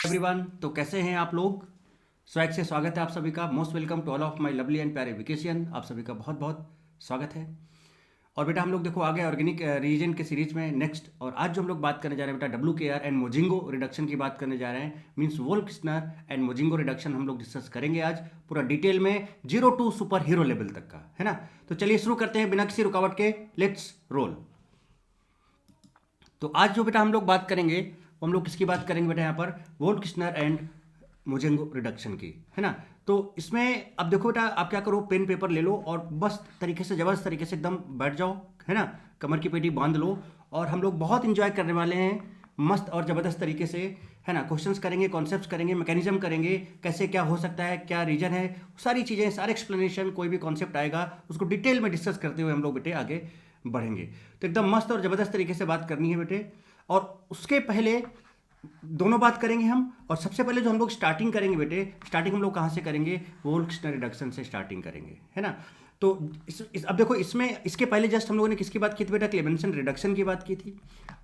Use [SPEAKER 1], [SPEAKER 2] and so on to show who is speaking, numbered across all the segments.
[SPEAKER 1] Everyone, तो कैसे हैं आप लोग। स्वैग से स्वागत है आप सभी का। Most welcome to all of my lovely and प्यारे वेकेशन। आप सभी का बहुत बहुत स्वागत है। और बेटा हम लोग देखो आगे ऑर्गेनिक रीजन के सीरीज में नेक्स्ट, और आज जो हम लोग बात करने जा रहे हैं बेटा WKR एंड मोजिंगो रिडक्शन की बात करने जा रहे हैं। मीन्स वोल्क्सनर एंड मोजिंगो रिडक्शन हम लोग डिस्कस करेंगे आज पूरा डिटेल में 0 to सुपर हीरो लेवल तक का, है ना। तो चलिए शुरू करते हैं बिना किसी रुकावट के। Let's roll. तो आज जो बेटा हम लोग बात करेंगे वो हम लोग किसकी बात करेंगे बेटा, यहाँ पर वोल्क्सनर एंड मोजेंगो रिडक्शन की, है ना। तो इसमें अब देखो बेटा, आप क्या करो, पेन पेपर ले लो और बस तरीके से जबरदस्त तरीके से एकदम बैठ जाओ, है ना। कमर की पेटी बांध लो और हम लोग बहुत इंजॉय करने वाले हैं मस्त और ज़बरदस्त तरीके से, है ना। क्वेश्चंस करेंगे, कॉन्सेप्ट्स करेंगे, मैकेनिज्म करेंगे, कैसे क्या हो सकता है, क्या रीजन है, सारी चीज़ें, सारे एक्सप्लेनेशन, कोई भी कॉन्सेप्ट आएगा उसको डिटेल में डिस्कस करते हुए हम लोग बेटे आगे बढ़ेंगे। तो एकदम मस्त और ज़बरदस्त तरीके से बात करनी है बेटे। और उसके पहले दोनों बात करेंगे हम। और सबसे पहले जो हम लोग स्टार्टिंग करेंगे बेटे, स्टार्टिंग हम लोग कहाँ से करेंगे, वोल्क्सनर रिडक्शन से स्टार्टिंग करेंगे, है ना। तो अब देखो इसमें, इसके पहले जस्ट हम लोगों ने किसकी बात की थी बेटा, क्लेमेंसन रिडक्शन की बात की थी।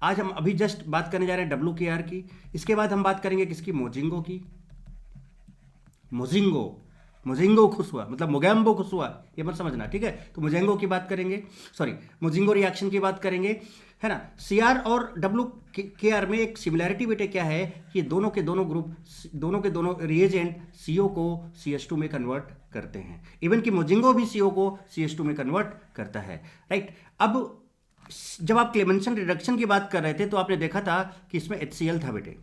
[SPEAKER 1] आज हम अभी जस्ट बात करने जा रहे हैं WKR की। इसके बाद हम बात करेंगे किसकी, मोजिंगो की। मोजिंगो खुश हुआ मतलब मोगैम्बो खुश हुआ, ये मत समझना, ठीक है। तो मोजेंगो की बात करेंगे, सॉरी मोजिंगो रिएक्शन की बात करेंगे, है ना। CR और WKR में एक सिमिलैरिटी बेटे क्या है कि दोनों के दोनों ग्रुप, दोनों के दोनों रिएजेंट CO को CH2 में कन्वर्ट करते हैं। इवन कि मोजिंगो भी CO को CH2 में कन्वर्ट करता है, राइट। अब जब आप क्लेमेंसन रिडक्शन की बात कर रहे थे तो आपने देखा था कि इसमें HCl था बेटे,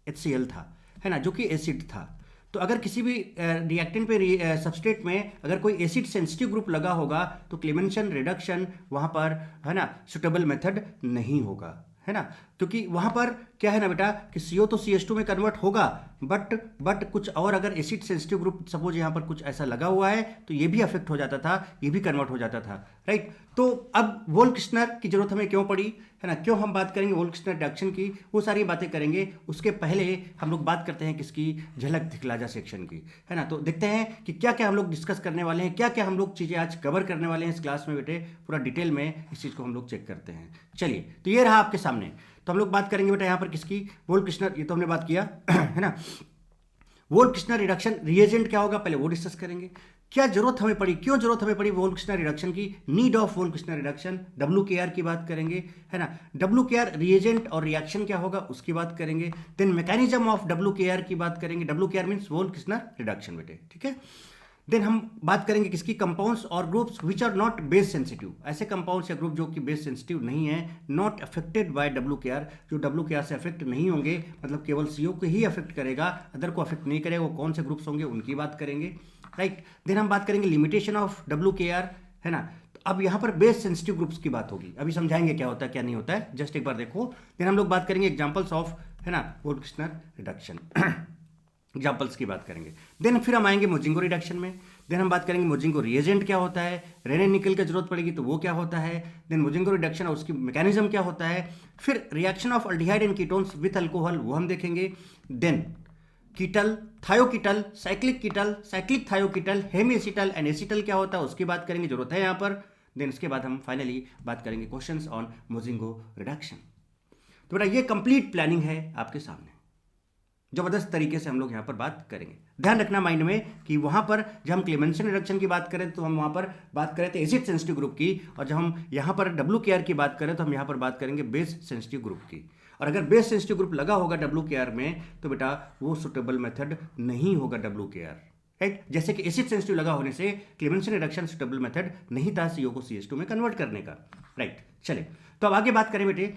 [SPEAKER 1] HCl था, है ना, जो कि एसिड था। तो अगर किसी भी रिएक्टेंट पे सबस्ट्रेट में अगर कोई एसिड सेंसिटिव ग्रुप लगा होगा तो क्लेमेंसन रिडक्शन वहाँ पर, है ना, सुटेबल मेथड नहीं होगा, है ना। क्योंकि वहाँ पर क्या है ना बेटा कि CO तो CH2 में कन्वर्ट होगा, बट कुछ और अगर एसिड सेंसिटिव ग्रुप सपोज यहाँ पर कुछ ऐसा लगा हुआ है तो ये भी अफेक्ट हो जाता था, ये भी कन्वर्ट हो जाता था, राइट। तो अब वोल्क्सनर की जरूरत हमें क्यों पड़ी, है ना, क्यों हम बात करेंगे वोल्क्सनर रिडक्शन की, वो सारी बातें करेंगे। उसके पहले हम लोग बात करते हैं किसकी, झलक दिखला जा सेक्शन की, है ना। तो देखते हैं कि क्या क्या हम लोग डिस्कस करने वाले हैं, क्या क्या हम लोग चीज़ें आज कवर करने वाले हैं इस क्लास में बेटे। पूरा डिटेल में इस चीज़ को हम लोग चेक करते हैं। चलिए, तो ये रहा आपके सामने। तो हम लोग बात करेंगे बेटा यहाँ पर किसकी, वोल्क्सनर, ये तो हमने बात किया है ना। वोल्क्सनर रिडक्शन रिएजेंट क्या होगा पहले वो डिस्कस करेंगे। क्या जरूरत हमें पड़ी, क्यों जरूरत हमें पड़ी वोल्क्सनर रिडक्शन की, नीड ऑफ वोल्क्सनर रिडक्शन। WKR की बात करेंगे, है ना। WKR रिएजेंट और रिएक्शन क्या होगा उसकी बात करेंगे। देन मैकेनिज्म ऑफ WKR की बात करेंगे। WKR मीन्स वोल्क्सनर रिडक्शन बेटे, ठीक है। देन हम बात करेंगे किसकी, कंपाउंड्स और groups which are not base sensitive. ऐसे कंपाउंड्स या ग्रुप जो कि बेस सेंसिटिव नहीं है, नॉट अफेक्टेड बाय WKR, जो WKR से अफेक्ट नहीं होंगे, मतलब केवल CO को ही अफेक्ट करेगा, अदर को अफेक्ट नहीं करेगा। वो कौन से ग्रुप्स होंगे उनकी बात करेंगे, राइट। देन हम बात करेंगे लिमिटेशन ऑफ WKR, है ना। तो अब यहाँ पर बेस सेंसिटिव ग्रुप्स की बात होगी, अभी समझाएंगे क्या होता है क्या नहीं होता है, जस्ट एक बार देखो। देन हम लोग बात करेंगे एग्जाम्पल्स ऑफ, है ना, वोल्क्सनर रिडक्शन एग्जाम्पल्स की बात करेंगे। देन फिर हम आएंगे मोजिंगो रिडक्शन में। देन हम बात करेंगे मोजिंगो रिएजेंट क्या होता है, रेन एंड निकल की जरूरत पड़ेगी तो वो क्या होता है। देन मोजिंगो रिडक्शन और उसकी मैकेनिज्म क्या होता है। फिर reaction of aldehyde and ketones with alcohol, वो हम देखेंगे। Then ketal, thioketal, cyclic ketal, cyclic thioketal, hemiacetal and acetal क्या होता है उसकी बात करेंगे, जरूरत है यहाँ पर। देन इसके बाद हम फाइनली बात करेंगे क्वेश्चंस ऑन मोजिंगो रिडक्शन। तो बेटा ये कंप्लीट प्लानिंग है आपके सामने, जबरदस्त तरीके से हम लोग यहाँ पर बात करेंगे। ध्यान रखना माइंड में कि वहाँ पर जब हम क्लेमेंसन रिडक्शन की बात करें तो हम वहाँ पर बात करें थे एसिड सेंसिटिव ग्रुप की, और जब हम यहाँ पर WKR की बात करें तो हम यहाँ पर बात करेंगे बेस सेंसिटिव ग्रुप की। और अगर बेस सेंसिटिव ग्रुप लगा होगा WKR में तो बेटा वो सुटेबल मेथड नहीं होगा WKR, राइट। जैसे कि एसिड सेंसिटिव लगा होने से क्लेमेंसन रिडक्शन सुटेबल मेथड नहीं था CO को CH2 में कन्वर्ट करने का, राइट। चले, तो अब आगे बात करें बेटे।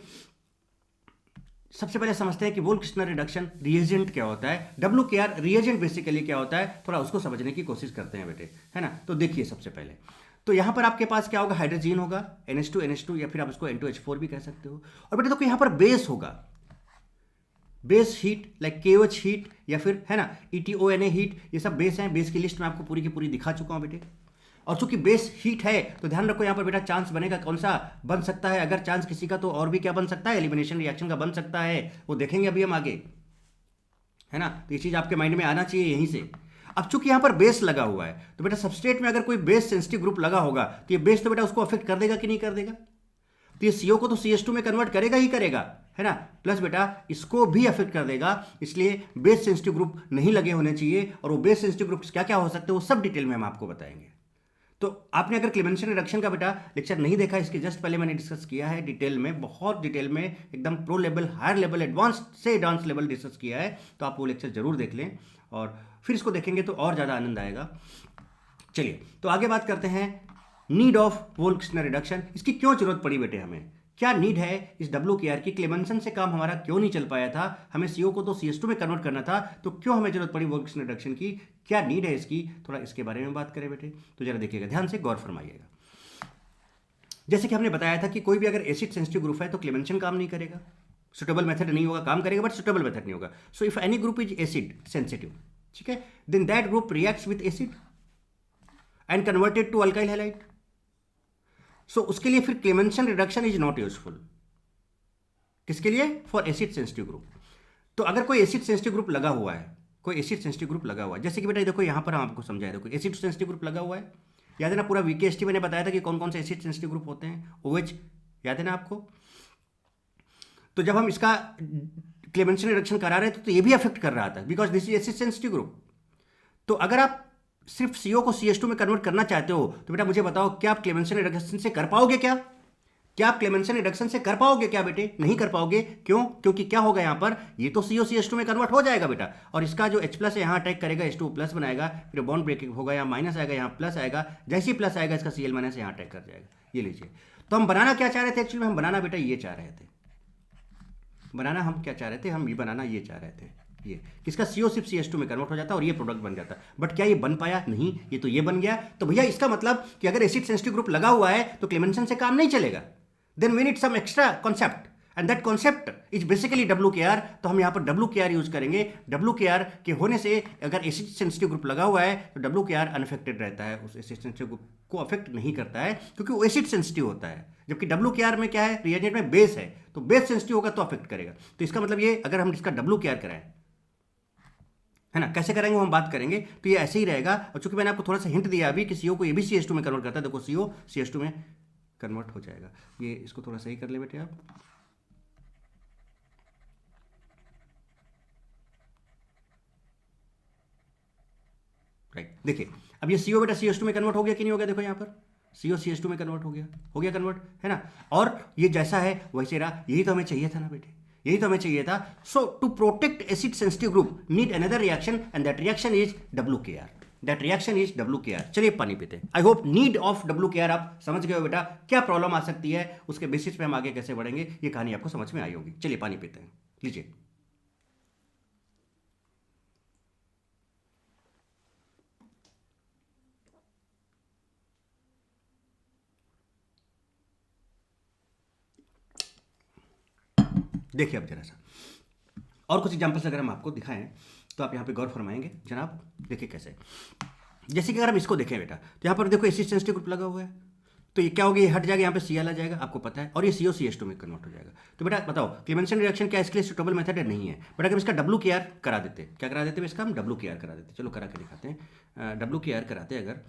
[SPEAKER 1] सबसे पहले समझते हैं कि वोल्क्सनर रिडक्शन रिएजेंट क्या होता है, WKR रिएजेंट बेसिकली क्या होता है, थोड़ा उसको समझने की कोशिश करते हैं बेटे, है ना। तो देखिए सबसे पहले तो यहाँ पर आपके पास क्या होगा, हाइड्रोजन होगा, NH2 या फिर आप इसको N2H4 भी कह सकते हो। और बेटे तो यहाँ पर बेस होगा, base heat like KOH heat या फिर, है ना, ETONA हीट, ये सब बेस हैं। बेस की लिस्ट मैं आपको पूरी की पूरी दिखा चुका हूँ बेटे। और चूंकि बेस हीट है तो ध्यान रखो यहाँ पर बेटा चांस बनेगा कौन सा बन सकता है, अगर चांस किसी का तो और भी क्या बन सकता है, एलिमिनेशन रिएक्शन का बन सकता है, वो देखेंगे अभी हम आगे, है ना। तो ये चीज आपके माइंड में आना चाहिए यहीं से। अब चूंकि यहाँ पर बेस लगा हुआ है तो बेटा सबस्ट्रेट में अगर कोई बेस सेंसिटिव ग्रुप लगा होगा तो ये बेस तो बेटा उसको अफेक्ट कर देगा कि नहीं कर देगा। तो ये CO को तो CH2 में कन्वर्ट करेगा ही करेगा, है ना, प्लस बेटा इसको भी अफेक्ट कर देगा, इसलिए बेस सेंसिटिव ग्रुप नहीं लगे होने चाहिए। और वो बेस सेंसिटिव ग्रुप्स क्या क्या हो सकते हैं वो सब डिटेल में हम आपको बताएंगे। तो आपने अगर क्लेमेंसन रिडक्शन का बेटा लेक्चर नहीं देखा, इसके जस्ट पहले मैंने डिस्कस किया है डिटेल में, बहुत डिटेल में, एकदम pro level, higher level, advance से एडवांस लेवल डिस्कस किया है, तो आप वो लेक्चर जरूर देख लें और फिर इसको देखेंगे तो और ज़्यादा आनंद आएगा। चलिए तो आगे बात करते हैं नीड ऑफ वोल्फ-किस्लर रिडक्शन। इसकी क्यों जरूरत पड़ी बेटे, हमें क्या नीड है इस WKR की, क्लेमेंसन से काम हमारा क्यों नहीं चल पाया था, हमें CO को तो CS2 में कन्वर्ट करना था, तो क्यों हमें जरूरत पड़ी वोल्फ-किस्लर रिडक्शन की, क्या नीड है इसकी, थोड़ा इसके बारे में बात करें बेटे। तो जरा देखिएगा, ध्यान से गौर फरमाइएगा। जैसे कि हमने बताया था कि कोई भी अगर एसिड सेंसिटिव ग्रुप है तो क्लेमेंसन काम नहीं करेगा, सुटेबल मेथड नहीं होगा, काम करेगा बट सुटेबल मेथड नहीं होगा। So if any group is acid sensitive, ठीक है, then that group reacts with acid and converted to alkyl halide. So उसके लिए फिर Clemmensen reduction is not useful. किसके लिए? For acid sensitive group. तो अगर कोई एसिड सेंसिटिव ग्रुप लगा हुआ है, कोई एसिड सेंसिटिव ग्रुप लगा हुआ है, जैसे कि बेटा देखो यहां पर हम आपको समझाया, देखो एसिड सेंसिटिव ग्रुप लगा हुआ है, याद है ना, पूरा VKST मैंने बताया था कि कौन कौन से एसिड सेंसिटिव ग्रुप होते हैं, OH, याद है ना आपको। तो जब हम इसका क्लेमेंसन रिडक्शन करा रहे थे तो ये भी अफेक्ट कर रहा था, because this is acid sensitive group. तो अगर आप सिर्फ CO को CS2 में कन्वर्ट करना चाहते हो तो बेटा मुझे बताओ, क्या आप क्लेमेंसन रिडक्शन से कर पाओगे? क्या आप क्लेमेंसन रिडक्शन से कर पाओगे क्या बेटे? नहीं कर पाओगे। क्यों? क्योंकि क्या होगा यहाँ पर, ये तो CO CS2 में कन्वर्ट हो जाएगा बेटा, और इसका जो H+ है यहाँ अटैक करेगा, H2+ बनाएगा, फिर बॉन्ड ब्रेकिंग होगा, यहाँ माइनस आएगा, यहाँ प्लस आएगा, जैसे ही प्लस आएगा इसका Cl- यहाँ अटैक कर जाएगा। ये लीजिए, तो हम बनाना क्या चाह रहे थे एक्चुअली में, हम बनाना बेटा ये चाह रहे थे, बनाना हम क्या चाह रहे थे, हम ये बनाना ये चाह रहे थे, ये किसका CO सिर्फ CS2 में कन्वर्ट हो जाता और ये प्रोडक्ट बन जाता। बट क्या ये बन पाया? नहीं, ये तो ये बन गया। तो भैया इसका मतलब कि अगर एसिड सेंसिटिव ग्रुप लगा हुआ है तो क्लेमेंसन से काम नहीं चलेगा। Then we need some extra concept and that concept is basically WKR। तो हम यहाँ पर WKR यूज करेंगे। WKR के होने से अगर एसिड सेंसिटिव ग्रुप लगा हुआ है तो WKR अनअफेक्टेड रहता है, उस एसिड सेंसिटिव ग्रुप को अफेक्ट नहीं करता है क्योंकि वो एसिड सेंसिटिव होता है। जबकि WKR में क्या है, रिएजेंट में बेस है, तो बेस सेंसिटिव होगा तो अफेक्ट करेगा। तो इसका मतलब ये, अगर हम इसका WKR कराएं, है ना, कैसे करेंगे वो हम बात करेंगे, तो ये ऐसे ही रहेगा। और चूंकि मैंने आपको थोड़ा सा हिंट दिया अभी कि CO को ये भी CS2 में कन्वर्ट करता है, देखो CO CS2 में कन्वर्ट हो जाएगा। ये इसको थोड़ा सही कर ले बेटे आप, राइट। देखिए अब ये CO बेटा CS2 में कन्वर्ट हो गया कि नहीं हो गया, देखो यहाँ पर CO CS2 में कन्वर्ट हो गया कन्वर्ट, है ना। और ये जैसा है वैसे रहा, यही तो हमें चाहिए था ना बेटे, यही तो हमें चाहिए था। So to protect acid sensitive group need another reaction and that reaction is WKR, that reaction is WKR। चलिए पानी पीते हैं। I hope need of WKR आप समझ गए हो बेटा, क्या प्रॉब्लम आ सकती है, उसके बेसिस पे हम आगे कैसे बढ़ेंगे, ये कहानी आपको समझ में आई होगी। चलिए पानी पीते हैं, लीजिए। देखिए अब जरा सा और कुछ एग्जांपल्स अगर हम आपको दिखाएं तो आप यहाँ पे गौर फरमाएंगे जनाब। देखिए कैसे, जैसे कि अगर हम इसको देखें बेटा, तो यहाँ पर देखो एसिड सेंसिटिव ग्रुप लगा हुआ है, तो ये क्या होगा, ये हट जाएगा, यहाँ पे Cl आ जाएगा, आपको पता है, और ये CO CS2 में कन्वर्ट हो जाएगा। तो बेटा बताओ क्लेमेंसन रिएक्शन क्या इसके लिए सुटेबल मेथड है? नहीं है। बट अगर इसका WKR करा देते, क्या करा देते इसका, हम WKR करा देते। चलो करा के दिखाते हैं। WKR कराते अगर,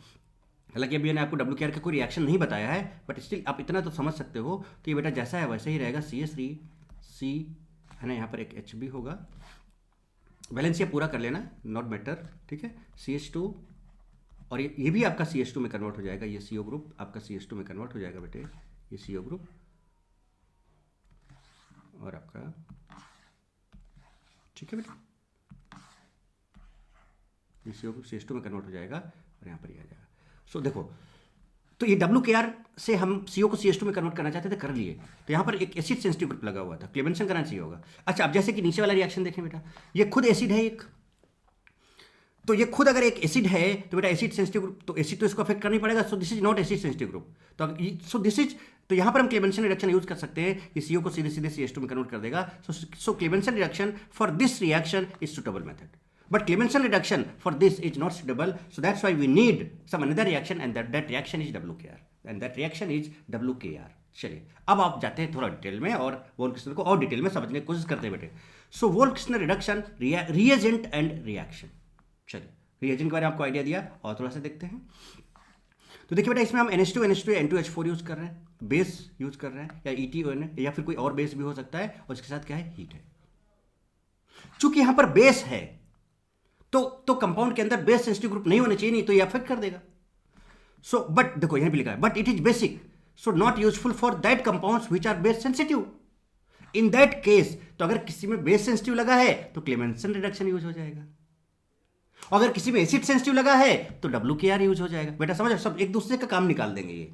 [SPEAKER 1] हालांकि अभी मैंने आपको WKR का कोई रिएक्शन नहीं बताया है, बट स्टिल आप इतना तो समझ सकते हो। तो ये बेटा जैसा है वैसे ही रहेगा, CH3C है ना, यहाँ पर एक H भी होगा, बैलेंस ये पूरा कर लेना, नॉट मैटर, ठीक है। CH2 और ये भी आपका CS2 में कन्वर्ट हो जाएगा, ये CO ग्रुप आपका CS2 में कन्वर्ट हो जाएगा बेटे, ये CO ग्रुप और आपका, ठीक है बेटा, ये CO ग्रुप CS2 में कन्वर्ट हो जाएगा और यहाँ पर ये आ जाएगा। सो देखो, तो ये WKR से हम CO को CS2 में कन्वर्ट करना चाहते थे, कर लिए। तो यहाँ पर एक एसिड सेंसिटिव ग्रुप लगा हुआ था, क्लेमेंसन करना चाहिए होगा। अच्छा अब जैसे कि नीचे वाला रिएक्शन देखें बेटा, ये खुद एसिड है एक, तो ये खुद अगर एक एसिड है तो बेटा एसिड सेंसिटिव ग्रुप, तो एसिड तो इसको अफेक्ट करना ही पड़ेगा। सो this is not acid sensitive group. तो दिस इज, तो यहाँ पर हम क्लेमेंसन रिडक्शन यूज कर सकते हैं, ये CO को सीधे सीधे CS2 में कन्वर्ट कर देगा। So Clemmensen reduction for this reaction is suitable method, but Clemenson reduction for this is not suitable, so that's why we need some another reaction and that reaction is WKR and that reaction is WKR। चलिए अब आप जाते हैं थोड़ा detail में और Wolff-Kiesler को और डिटेल में समझने की कोशिश करते हैं बेटे। सो Wolff-Kiesler reduction, reagent and reaction. चलिए रिएजेंट के बारे में आपको आइडिया दिया और थोड़ा सा देखते हैं। तो देखिए बेटा, इसमें हम NH2 NH2 N2H4 यूज कर रहे हैं, बेस यूज कर रहे हैं, या ETON या फिर कोई और बेस भी हो सकता है, और इसके साथ क्या है, हीट है। चूंकि यहां पर बेस है तो कंपाउंड के अंदर बेस सेंसिटिव ग्रुप नहीं होने चाहिए, नहीं तो ये अफेक्ट कर देगा। सो बट देखो यहां भी लिखा है, but it is basic so not useful for that compounds which are base sensitive. In that case, तो अगर किसी में बेस सेंसिटिव लगा है तो क्लेमेंसन रिडक्शन यूज हो जाएगा, अगर किसी में एसिड सेंसिटिव लगा है तो WKR यूज हो जाएगा। बेटा समझ, सब एक दूसरे का काम निकाल देंगे ये।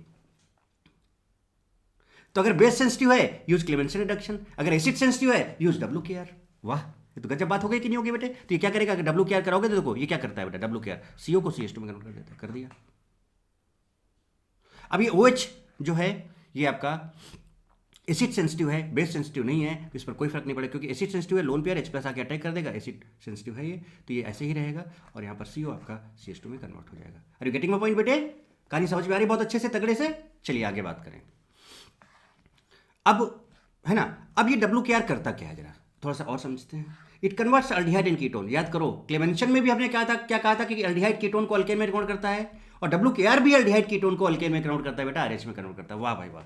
[SPEAKER 1] तो अगर बेस सेंसिटिव है यूज क्लेमेंसन रिडक्शन, अगर एसिड सेंसिटिव है यूज WKR। वाह, ये तो गजब बात हो गई कि नहीं होगी बेटे। तो ये क्या करेगा, अगर WKR कराओगे तो देखो ये क्या करता है बेटा, WKR CO को CH2 में कन्वर्ट कर देता है, कर दिया। अब ये OH जो है ये आपका एसिड सेंसिटिव है, बेस सेंसिटिव नहीं है, इस पर कोई फर्क नहीं पड़ेगा, क्योंकि एसिड सेंसिटिव है, लोन पेयर H+ आके अटैक कर देगा, एसिड सेंसिटिव है ये, तो ये ऐसे ही रहेगा, और यहाँ पर CO आपका CH2 में कन्वर्ट हो जाएगा। Are you getting my point बेटे? कहानी समझ में आ रही बहुत अच्छे से, तगड़े से? चलिए आगे बात करें। अब है ना, अब ये WKR करता क्या है, जरा थोड़ा सा और समझते हैं। It converts aldehyde in ketone. याद करो क्लेमेंशन में भी हमने क्या कहा था कि अल्डिहाइड कीटोन को अल्केन में कन्वर्ट करता है, और WKR भी अल्डिहाइड कीटोन को अल्केन में कन्वर्ट करता है बेटा, RH में कन्वर्ट करता है। वाह भाई वाह,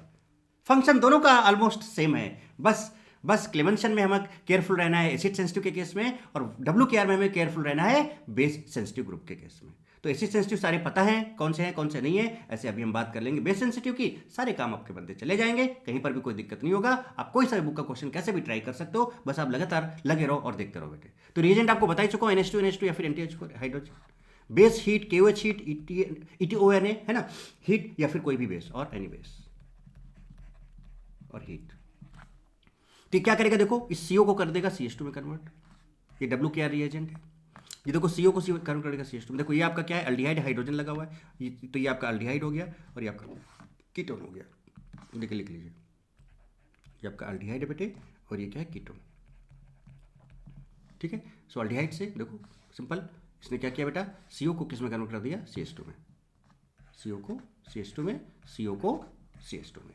[SPEAKER 1] फंक्शन दोनों का ऑलमोस्ट सेम है, बस क्लेमेंशन में हमें केयरफुल रहना है एसिड सेंसिटिव के केस में, और WKR में हमें केयरफुल रहना है बेस सेंसिटिव ग्रुप के केस में। तो एसिड सेंसिटिव सारे पता हैं कौन से नहीं है, ऐसे अभी हम बात कर लेंगे। बेस सेंसिटिव की सारे काम आपके बनते चले जाएंगे, कहीं पर भी कोई दिक्कत नहीं होगा। आप कोई सा बुक का क्वेश्चन कैसे भी ट्राई कर सकते हो, बस आप लगातार लगे रहो और देखते रहो बेटे। तो रिएजेंट आपको बता ही चुका हूं, NH2 या फिर NTH4 hydrogen, base heat, KOH heat, ETONA है ना, हीट या फिर कोई भी बेस और एनी बेस और हीट। तो क्या करेगा, देखो इस CO को कर देगा CH2 में कन्वर्ट, ये WKR रिएजेंट है। ये देखो CO को कन्वर्ट करेगा CH2 में। देखो ये आपका क्या है, अल्डिहाइड हाइड्रोजन लगा हुआ है, तो ये आपका अल्डिहाइड हो गया और ये आपका कीटोन हो गया। देखिए लिख लीजिए, ये आपका अल्डिहाइड है बेटे, और ये क्या है, कीटोन। ठीक है, सो अल्डिहाइड से देखो सिंपल, इसने क्या किया बेटा, CO को किस में कन्वर्ट कर दिया, CH2 में, CO को CH2 में, CO को CH2 में,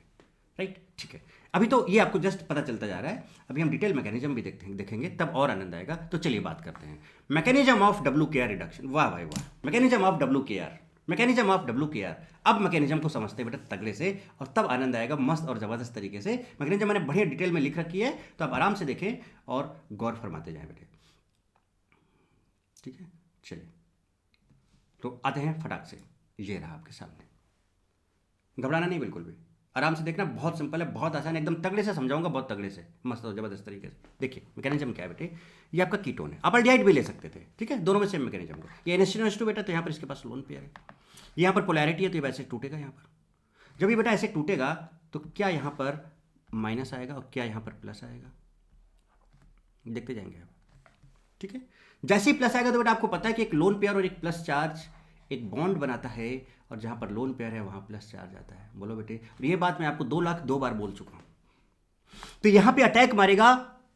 [SPEAKER 1] राइट। ठीक है, अभी तो ये आपको जस्ट पता चलता जा रहा है, अभी हम डिटेल मैकेनिज्म भी देखेंगे तब और आनंद आएगा। तो चलिए बात करते हैं मैकेनिज्म ऑफ WKR रिडक्शन। वाह भाई वाह, मैकेनिज्म ऑफ WKR। अब मैकेनिज्म को समझते हैं बेटा तगड़े से, और तब आनंद आएगा मस्त और जबरदस्त तरीके से। मैकेनिज्म मैंने बढ़िया डिटेल में लिख रखी है, तो आप आराम से देखें और गौर फरमाते जाए बेटे। ठीक है, चलिए तो आते हैं फटाक से, ये रहा आपके सामने, घबराना नहीं बिल्कुल भी, आराम से देखना, बहुत सिंपल है, बहुत आसान है, एकदम तगड़े से समझाऊंगा, बहुत तगड़े से, मस्त और जबरदस्त तरीके से। देखिए मैकेनिज्म क्या है बेटे, ये आपका कीटोन है, आप अल्डिहाइड भी ले सकते थे, ठीक है, दोनों में सेम मैकेनिज्म को। ये NH2 बेटा, तो यहाँ पर इसके पास लोन पेयर है, यहाँ पर पोलैरिटी है, तो ये वैसे टूटेगा यहाँ पर। जब ये बेटा ऐसे टूटेगा तो क्या यहाँ पर माइनस आएगा और क्या यहाँ पर प्लस आएगा, देखते जाएंगे आप। ठीक है, जैसे ही प्लस आएगा तो बेटा आपको पता है कि एक लोन पेयर और एक प्लस चार्ज एक बॉन्ड बनाता है, और जहां पर लोन पेयर है वहां प्लस चार्ज आता है। बोलो बेटे, और ये बात मैं आपको 2,02,000 बार बोल चुका हूं। तो यहां पे अटैक मारेगा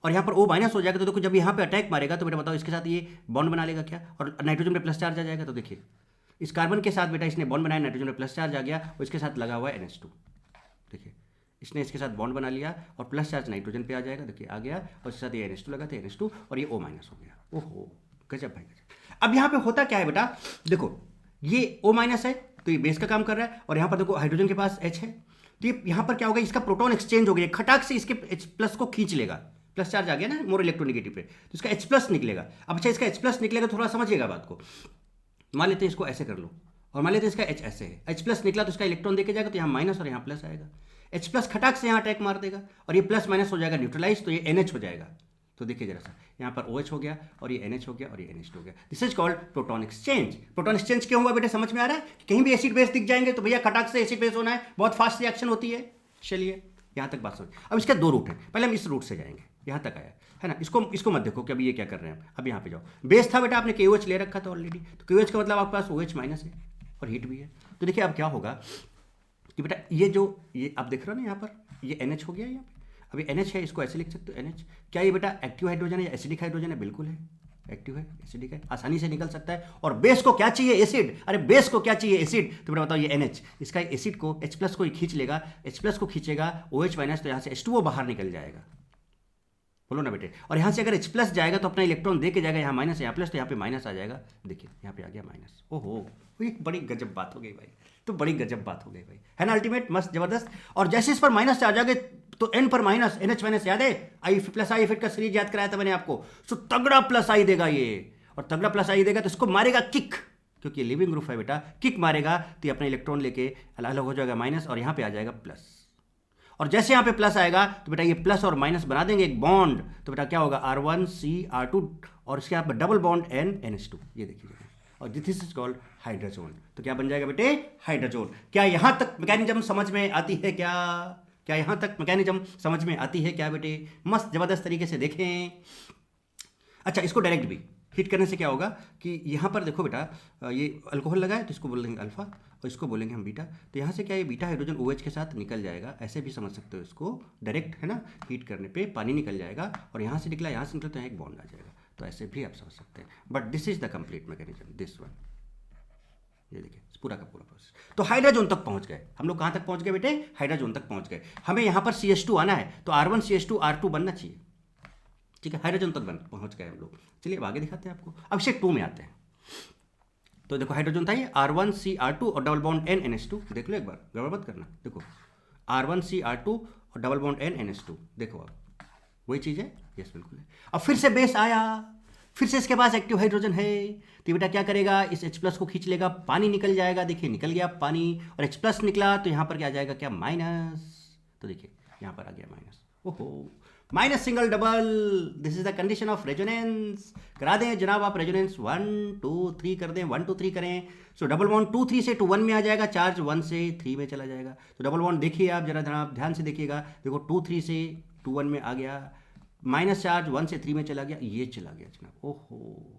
[SPEAKER 1] और यहां पर O माइनस हो जाएगा, तो देखो जब यहां पे अटैक मारेगा तो बेटा बताओ इसके साथ ये बॉन्ड बना लेगा क्या, और नाइट्रोजन पे प्लस चार्ज आ जाएगा। तो देखिए इस कार्बन के साथ बेटा इसने बॉन्ड बनाया, नाइट्रोजन पे प्लस चार्ज आ गया, और इसके साथ लगा हुआ है NH2। देखिए इसने इसके साथ बॉन्ड बना लिया और प्लस चार्ज नाइट्रोजन पे आ जाएगा, देखिए आ गया, और इसके साथ ये NH2 लगा था, NH2, और ये O माइनस हो गया। ओहो गजब भाई गजब। अब यहाँ पे होता क्या है बेटा, देखो ये O माइनस है तो ये बेस का काम कर रहा है, और यहाँ पर देखो हाइड्रोजन के पास H है, तो ये यहाँ पर क्या होगा, इसका प्रोटॉन एक्सचेंज हो गया, खटाक से इसके H+ को खींच लेगा, प्लस चार्ज आ गया ना मोर इलेक्ट्रोनेगेटिव पे, तो इसका H+ निकलेगा। अब अच्छा इसका H+ निकलेगा, थोड़ा समझिएगा बात को, मान लेते हैं इसको ऐसे कर लो, और मान लेते हैं इसका H ऐसे है, H+ निकला तो इसका इलेक्ट्रॉन देके जाएगा, तो यहाँ माइनस और यहाँ प्लस आएगा, H+ खटाक से यहाँ अटैक मार देगा, और ये प्लस माइनस हो जाएगा न्यूट्रलाइज, तो ये NH हो जाएगा। तो देखिए जरा सा, यहाँ पर OH हो गया और ये NH हो गया और ये NH2 हो गया। This is called proton exchange. Proton exchange क्यों हुआ बेटे, समझ में आ रहा है कि कहीं भी एसिड बेस दिख जाएंगे तो भैया खटाक से एसिड बेस होना है, बहुत फास्ट रिएक्शन होती है। चलिए यहाँ तक बात समझ। अब इसके 2 रूट है, पहले हम इस रूट से जाएंगे, यहाँ तक आया है ना, इसको मत देखो कि अभी ये क्या कर रहे हैं। अब यहाँ पे जाओ, बेस था बेटा आपने KOH ले रखा था ऑलरेडी, तो KOH का मतलब आपके पास OH माइनस है और हीट भी है। तो देखिए अब क्या होगा कि बेटा ये आप देख रहे हो ना, यहाँ पर ये NH हो गया, यहाँ पे अभी NH है, इसको ऐसे लिख सकते हो NH। क्या ये बेटा एक्टिव हाइड्रोजन है या एसिडिक हाइड्रोजन है, बिल्कुल है, एक्टिव है, एसिडिक है, आसानी से निकल सकता है। और बेस को क्या चाहिए, एसिड, अरे बेस को क्या चाहिए, एसिड, तो बेटा बताओ ये NH, इसका एसिड को H+ को ही खींच लेगा, H+ को खींचेगा OH माइनस, तो यहाँ से H2O बाहर निकल जाएगा। बोलो ना बेटे। और यहाँ से अगर H प्लस जाएगा तो अपना इलेक्ट्रॉन दे के जाएगा, यहाँ माइनस है, यहाँ प्लस, तो यहाँ पे माइनस आ जाएगा। देखिए यहाँ पे आ गया माइनस। ओहो, ये बड़ी गजब बात हो गई भाई, तो बड़ी गजब बात हो गई भाई, है ना, अल्टीमेट, मस्त जबरदस्त। और जैसे इस पर माइनस से आ जाओगे तो एन पर माइनस, NH माइनस याद है, आई प्लस आई इफेक्ट का सीरीज याद कराया था मैंने आपको। सो तगड़ा प्लस आई देगा ये, और तगड़ा प्लस आई देगा तो इसको मारेगा किक, क्योंकि लिविंग ग्रुप है बेटा, किक मारेगा तो ये अपना इलेक्ट्रॉन लेके अलग अलग हो जाएगा माइनस, और यहाँ पे आ जाएगा प्लस। और जैसे यहाँ पे प्लस आएगा तो बेटा ये प्लस और माइनस बना देंगे एक बॉन्ड, तो बेटा क्या होगा, R1CR2, और इसके यहाँ पर डबल बॉन्ड NH2, ये देखिए, और दिस इज कॉल्ड हाइड्रोजोन। तो क्या बन जाएगा बेटे, हाइड्रोजोन। क्या यहाँ तक मैकेनिज्म समझ में आती है क्या यहाँ तक मैकेनिज्म समझ में आती है क्या बेटे? मस्त जबरदस्त तरीके से देखें। अच्छा, इसको डायरेक्ट भी हीट करने से क्या होगा कि यहाँ पर देखो बेटा, ये अल्कोहल लगा है तो इसको बोलेंगे अल्फा और इसको बोलेंगे हम बीटा। तो यहाँ से क्या, ये बीटा हाइड्रोजन OH के साथ निकल जाएगा, ऐसे भी समझ सकते हो इसको डायरेक्ट, है ना। हीट करने पे पानी निकल जाएगा और यहाँ से निकला, यहाँ से निकला तो यहाँ एक बॉन्ड आ जाएगा, तो ऐसे भी आप समझ सकते हैं। But this is the complete mechanism, this one, ये देखिए पूरा का पूरा प्रोसेस। तो हाइड्रोजन तक पहुँच गए हम लोग। कहाँ तक पहुँच गए बेटे, हाइड्रोजन तक पहुँच गए। हमें यहाँ पर CH2 आना है तो R1CH2R2 बनना चाहिए, ठीक है, हाइड्रोजन तक पहुंच गए हम लोग। चलिए अब आगे दिखाते हैं आपको। अब स्टेप 2 में आते हैं। तो देखो हाइड्रोजन था ये R1CR2 और डबल बॉन्ड NH2, देख लो एक बार, गड़बड़ मत करना। देखो R1CR2 और डबल बॉन्ड NH2, देखो अब वही चीज़ है, यस बिल्कुल है। अब फिर से बेस आया, फिर से इसके पास एक्टिव हाइड्रोजन है, तो बेटा क्या करेगा, इस H प्लस को खींच लेगा, पानी निकल जाएगा, देखिए निकल गया पानी, और H प्लस निकला तो यहाँ पर क्या आ जाएगा, क्या माइनस। तो देखिए यहाँ पर आ गया माइनस। ओहो, minus single double, this is the condition of resonance. करा दें जनाब आप रेजोनेंस 1 2 3 कर दें, 1 2 3 करें। सो डबल बॉन्ड 2 3 से 2 1 में आ जाएगा, चार्ज 1 से 3 में चला जाएगा। तो डबल बॉन्ड देखिए आप जरा जनाब ध्यान से देखिएगा, देखो 2 3 से 2 1 में आ गया, माइनस चार्ज 1 से 3 में चला गया, ये चला गया जनाब। ओहो,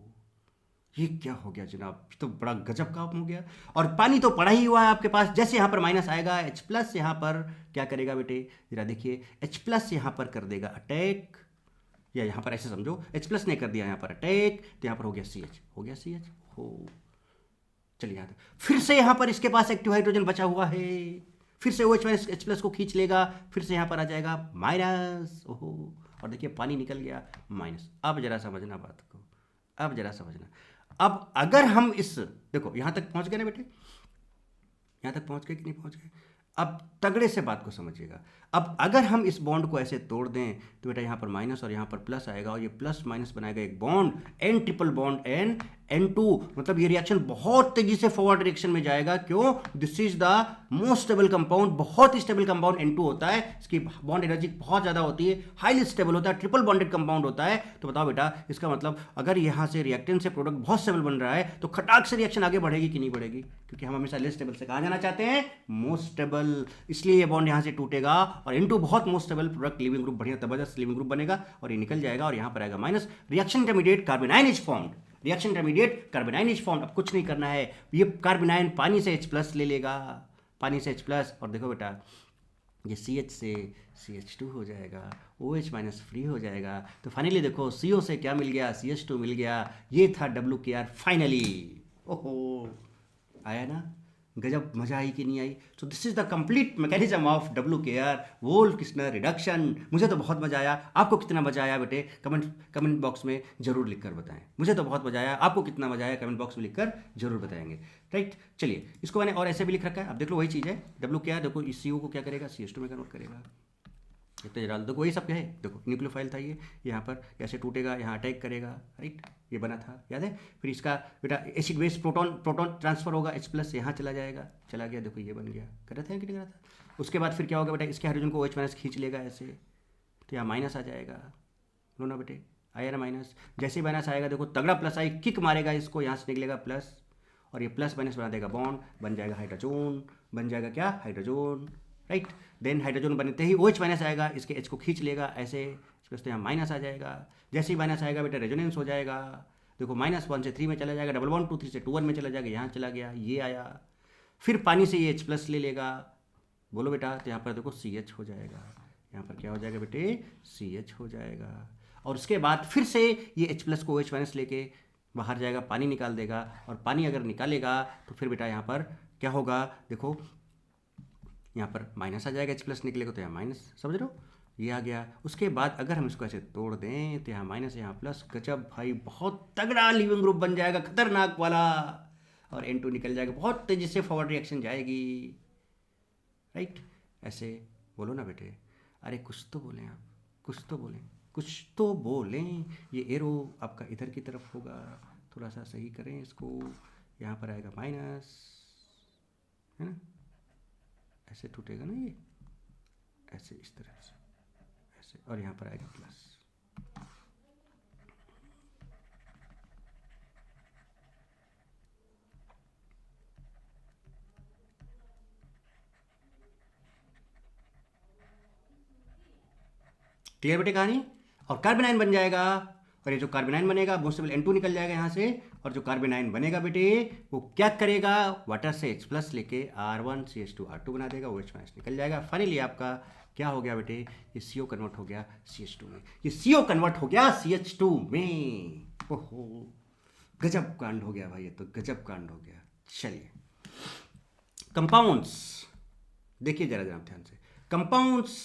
[SPEAKER 1] ये क्या हो गया जनाब, तो बड़ा गजब काम हो गया। और पानी तो पड़ा ही हुआ है आपके पास। जैसे यहाँ पर माइनस आएगा, H प्लस यहाँ पर क्या करेगा बेटे, जरा देखिए, H प्लस यहाँ पर कर देगा अटैक, या यहाँ पर ऐसे समझो, H प्लस ने कर दिया यहाँ पर अटैक, तो यहाँ पर हो गया CH, हो गया CH। हो, चलिए यहाँ फिर से यहाँ पर इसके पास एक्टिव हाइड्रोजन बचा हुआ है, फिर से OH माइनस H प्लस को खींच लेगा, फिर से यहाँ पर आ जाएगा माइनस। ओहो, और देखिए पानी निकल गया माइनस। अब जरा समझना बात को, अब जरा समझना। अब अगर हम इस, देखो यहां तक पहुंच गए ना बेटे, यहां तक पहुंच गए कि नहीं पहुंच गए? अब तगड़े से बात को समझिएगा। अब अगर हम इस बॉन्ड को ऐसे तोड़ दें तो बेटा यहाँ पर माइनस और यहाँ पर प्लस आएगा, और ये प्लस माइनस बनाएगा एक bond, N triple bond N2। मतलब ये रिएक्शन बहुत तेजी से फॉरवर्ड डायरेक्शन में जाएगा। क्यों? This is the most stable compound, बहुत ही स्टेबल कंपाउंड N2 होता है, इसकी बॉन्ड एनर्जी बहुत ज़्यादा होती है, हाईली स्टेबल होता है, ट्रिपल बॉन्डेड कंपाउंड होता है। तो बताओ बेटा, इसका मतलब अगर यहाँ से रिएक्टेंट से प्रोडक्ट बहुत स्टेबल बन रहा है तो खटाक से रिएक्शन आगे बढ़ेगी कि नहीं बढ़ेगी? क्योंकि हम हमेशा लेस स्टेबल से कहाँ जाना चाहते हैं, मोस्ट स्टेबल। इसलिए ये बॉन्ड यहाँ से टूटेगा, और N2 बहुत most stable product, leaving group बढ़िया जबरदस्त लिविंग ग्रुप बनेगा, और ये निकल जाएगा, और यहाँ पर आएगा minus. Reaction intermediate carbanion is formed, reaction intermediate carbanion is formed. अब कुछ नहीं करना है, ये कार्बोनाइन पानी से H प्लस ले लेगा, पानी से H प्लस, और देखो बेटा ये CH से CH2 हो जाएगा, OH माइनस फ्री हो जाएगा। तो फाइनली देखो CO से क्या मिल गया, CH2 मिल गया। ये था WKR फाइनली। ओहो, आया ना, गजब, मजा आई कि नहीं आई? So this is the complete mechanism of WKR, Wolff Kishner reduction. मुझे तो बहुत मजा आया, आपको कितना मजा आया बेटे कमेंट बॉक्स में जरूर लिखकर बताएं। मुझे तो बहुत मजा आया, आपको कितना मजा आया कमेंट बॉक्स में लिखकर जरूर बताएंगे, राइट। चलिए, इसको मैंने और ऐसे भी लिख रखा है, अब देख लो वही चीज़ है। WKR देखो, इस CO को क्या करेगा, CH2 में कन्वर्ट करेगा। इतना जरा देखो, वही सब क्या है, देखो न्यूक्लियोफाइल था ये, यहाँ पर ऐसे टूटेगा, यहाँ अटैक करेगा, राइट, ये बना था, याद है। फिर इसका बेटा एसिड बेस प्रोटॉन ट्रांसफर होगा, H प्लस यहाँ चला जाएगा, चला गया, देखो ये बन गया, कर रहे थे कि नहीं करा था। उसके बाद फिर क्या होगा बेटा, इसके हाइड्रोजन को OH माइनस खींच लेगा ऐसे, तो यहाँ माइनस आ जाएगा, लो ना बेटे, आया ना माइनस। जैसे ही माइनस आएगा देखो तगड़ा प्लस आई, किक मारेगा इसको, यहाँ से निकलेगा प्लस, और ये प्लस माइनस बना देगा बॉन्ड, बन जाएगा हाइड्रोजन, बन जाएगा क्या, हाइड्रोजन, राइट। देन हाइड्रोजन बनते ही OH माइनस आएगा, इसके H को खींच लेगा ऐसे, तो यहाँ माइनस आ जाएगा। जैसे ही माइनस आएगा बेटा रेजोनेंस हो जाएगा, देखो -1 से 3 में चला जाएगा, डबल बॉन्ड 2 3 से 2 1 में चला जाएगा, यहाँ चला गया, ये आया। फिर पानी से ये H प्लस ले लेगा, बोलो बेटा, तो यहाँ पर देखो CH हो जाएगा, यहाँ पर क्या हो जाएगा बेटे, CH हो जाएगा। और उसके बाद फिर से ये H प्लस को OH माइनस लेके बाहर जाएगा, पानी निकाल देगा, और पानी अगर निकालेगा तो फिर बेटा यहाँ पर क्या होगा, देखो यहाँ पर माइनस आ जाएगा, H प्लस निकलेगा तो यहाँ माइनस, समझ रहे हो। ये आ गया। उसके बाद अगर हम इसको ऐसे तोड़ दें तो यहाँ माइनस यहाँ प्लस, गजब भाई, बहुत तगड़ा लिविंग ग्रुप बन जाएगा, खतरनाक वाला। और N2 निकल जाएगा, बहुत तेजी से फॉरवर्ड रिएक्शन जाएगी, राइट। ऐसे बोलो ना बेटे, अरे कुछ तो बोलें आप, कुछ तो बोलें, कुछ तो बोलें। ये एरो आपका इधर की तरफ होगा, थोड़ा सा सही करें इसको। यहाँ पर आएगा माइनस, है ना, ऐसे टूटेगा ना ये, ऐसे इस तरह से ऐसे, और यहाँ पर आएगा प्लस। क्लियर बेटे कहानी। और कार्बेनाइन बन जाएगा, और ये जो कार्बेनाइन बनेगा मोस्टेबल N2 निकल जाएगा यहाँ से, और जो कार्बेनाइन बनेगा बेटे वो क्या करेगा, वाटर से H प्लस लेके R1CH2 बना देगा, OH माइनस निकल जाएगा। फाइनली आपका क्या हो गया बेटे, ये CO कन्वर्ट हो गया CH2 में, ये CO कन्वर्ट हो गया CH2 में। ओहो, गजब कांड हो गया भाई, ये तो गजब कांड हो गया। चलिए कंपाउंड्स देखिए जरा ध्यान से, कंपाउंड्स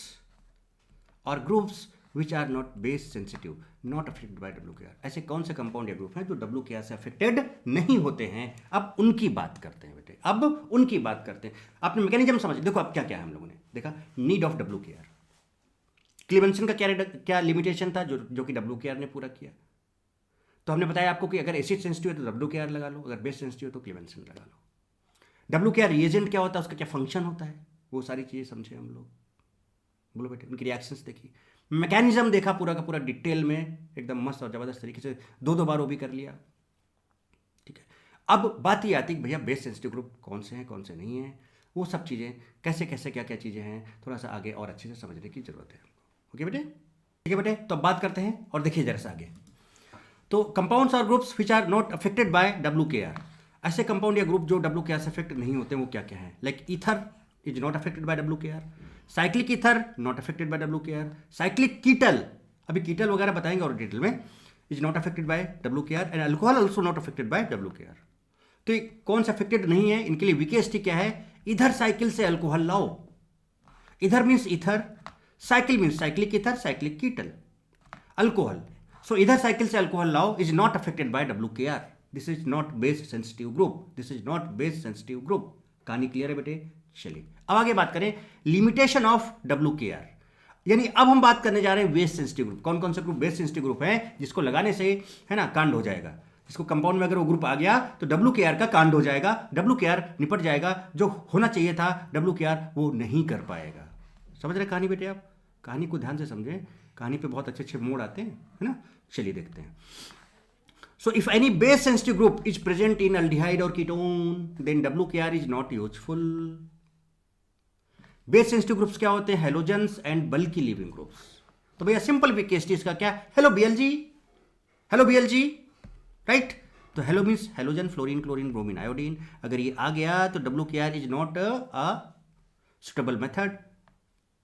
[SPEAKER 1] और groups which are not base sensitive not affected by WKR। ऐसे कौन से कंपाउंड या ग्रुप हैं जो WKR से अफेक्टेड नहीं होते हैं? अब उनकी बात करते हैं बेटे, अब उनकी बात करते हैं। आपने मैकेनिज्म समझ, देखो अब क्या क्या है हम लोगों ने देखा, नीड ऑफ WKR, क्लीवेंसन का क्या लिमिटेशन था जो कि WKR ने पूरा किया। तो हमने बताया आपको कि अगर एसिड सेंसिटिव है तो WKR लगा लो, अगर बेस सेंसिटिव है तो क्लीवेंसन लगा लो। WKR रिएजेंट क्या होता है, उसका क्या फंक्शन होता है, वो सारी चीज़ें समझे हम लोग। बोलो बेटे, उनकी रिएक्शंस देखी, मैकेनिज्म देखा पूरा का पूरा डिटेल में, एकदम मस्त और ज़बरदस्त तरीके से, दो बार वो भी कर लिया। ठीक है, अब बात ये आती है भैया बेस सेंसिटिव ग्रुप कौन से हैं कौन से नहीं हैं, वो सब चीज़ें कैसे कैसे क्या क्या चीज़ें हैं, थोड़ा सा आगे और अच्छे से समझने की जरूरत है। ओके बेटे, ठीक है बेटे, तो अब बात करते हैं और देखिए जरा सा आगे। तो कंपाउंड्स और groups which are not affected by WKR, ऐसे कंपाउंड या ग्रुप जो WKR से अफेक्ट नहीं होते वो क्या क्या हैं, like ether is not affected by WKR, cyclic ether not affected by WKR, cyclic ketal, अभी कीटल वगैरह बताएंगे और डिटेल में, is not affected by WKR, and alcohol also not affected by WKR। तो ये कौन सा अफेक्टेड नहीं है, इनके लिए वीकेस्ट क्या है, इधर साइकिल से अल्कोहल लाओ, इधर means ether, cycle means cyclic ether, cyclic ketal, alcohol. So इधर साइकिल से अल्कोहल लाओ, is not affected by WKR, this is not base sensitive group, this is not base sensitive group. कहानी clear है बेटे। चलिए अब आगे बात करें लिमिटेशन ऑफ WKR, यानी अब हम बात करने जा रहे हैं बेस सेंसिटिव ग्रुप। कौन कौन से ग्रुप बेस सेंसिटिव ग्रुप है जिसको लगाने से, है ना, कांड हो जाएगा, जिसको कंपाउंड में अगर वो ग्रुप आ गया तो WKR का कांड हो जाएगा, WKR निपट जाएगा, जो होना चाहिए था WKR वो नहीं कर पाएगा। समझ रहे कहानी बेटे आप, कहानी को ध्यान से समझें, कहानी पे बहुत अच्छे अच्छे मोड़ आते हैं, है ना। चलिए देखते हैं। So if any base sensitive group is present in aldehyde or ketone, then WKR is not useful. Base sensitive groups क्या होते हैं, halogens and bulky leaving groups. तो भैया सिंपल केस इसका क्या, halo BLG, halo BLG, right. तो halo means halogen, fluorine, chlorine, bromine, iodine. अगर ये आ गया तो WKR is not a suitable method,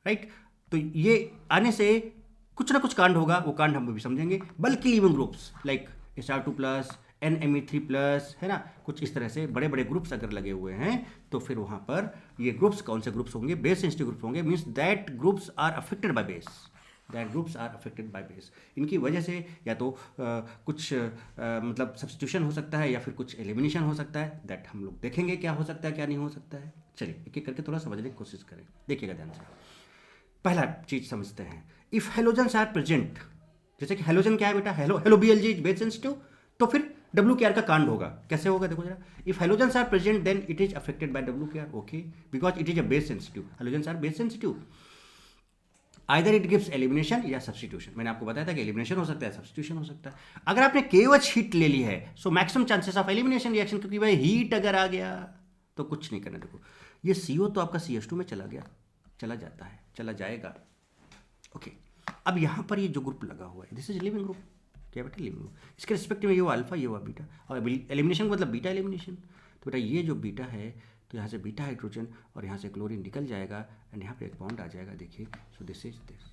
[SPEAKER 1] right. तो ये आने से कुछ ना कुछ कांड होगा, वो कांड हम भी समझेंगे। बल्कि living groups like SR2+, NMe3+, है ना, कुछ इस तरह से बड़े बड़े ग्रुप्स अगर लगे हुए हैं तो फिर वहाँ पर ये ग्रुप्स कौन से ग्रुप्स होंगे, बेस सेंसिटिव ग्रुप्स होंगे, means that groups are affected by base, that groups are affected by base. इनकी वजह से या तो कुछ मतलब सब्स्टिट्यूशन हो सकता है या फिर कुछ एलिमिनेशन हो सकता है, दैट हम लोग देखेंगे क्या हो सकता है क्या नहीं हो सकता है। चलिए एक एक करके थोड़ा समझने की कोशिश करें, देखिएगा ध्यान से। पहला चीज समझते हैं, इफ हेलोजेंस आर प्रेजेंट, जैसे कि हेलोजन क्या है बेटा, hello BLG is base sensitive, तो फिर WKR का कांड होगा। कैसे होगा देखो जरा, if halogens are present then it is affected by WKR, okay, because it is a base sensitive, halogens are base sensitive. Either it gives elimination या सब्स्टिट्यूशन, मैंने आपको बताया था कि एलिमिनेशन हो सकता है, सब्स्टिट्यूशन हो सकता है। अगर आपने KOH हीट ले ली है so maximum chances of elimination reaction, क्योंकि भाई हीट अगर आ गया तो कुछ नहीं करना। देखो ये CO तो आपका CH2 में चला गया, चला जाता है, चला जाएगा, ओके। अब यहाँ पर ये जो ग्रुप लगा हुआ है दिस इज लिविंग ग्रुप, क्या बेटा लिविंग ग्रुप, इसके रिस्पेक्टिव में ये हुआ अल्फा, ये हुआ बीटा, और एलिमिनेशन मतलब बीटा एलिमिनेशन। तो बेटा ये जो बीटा है तो यहाँ से बीटा हाइड्रोजन और यहाँ से क्लोरीन निकल जाएगा एंड यहाँ पे एक बॉन्ड आ जाएगा, देखिए। सो दिस इज दिस,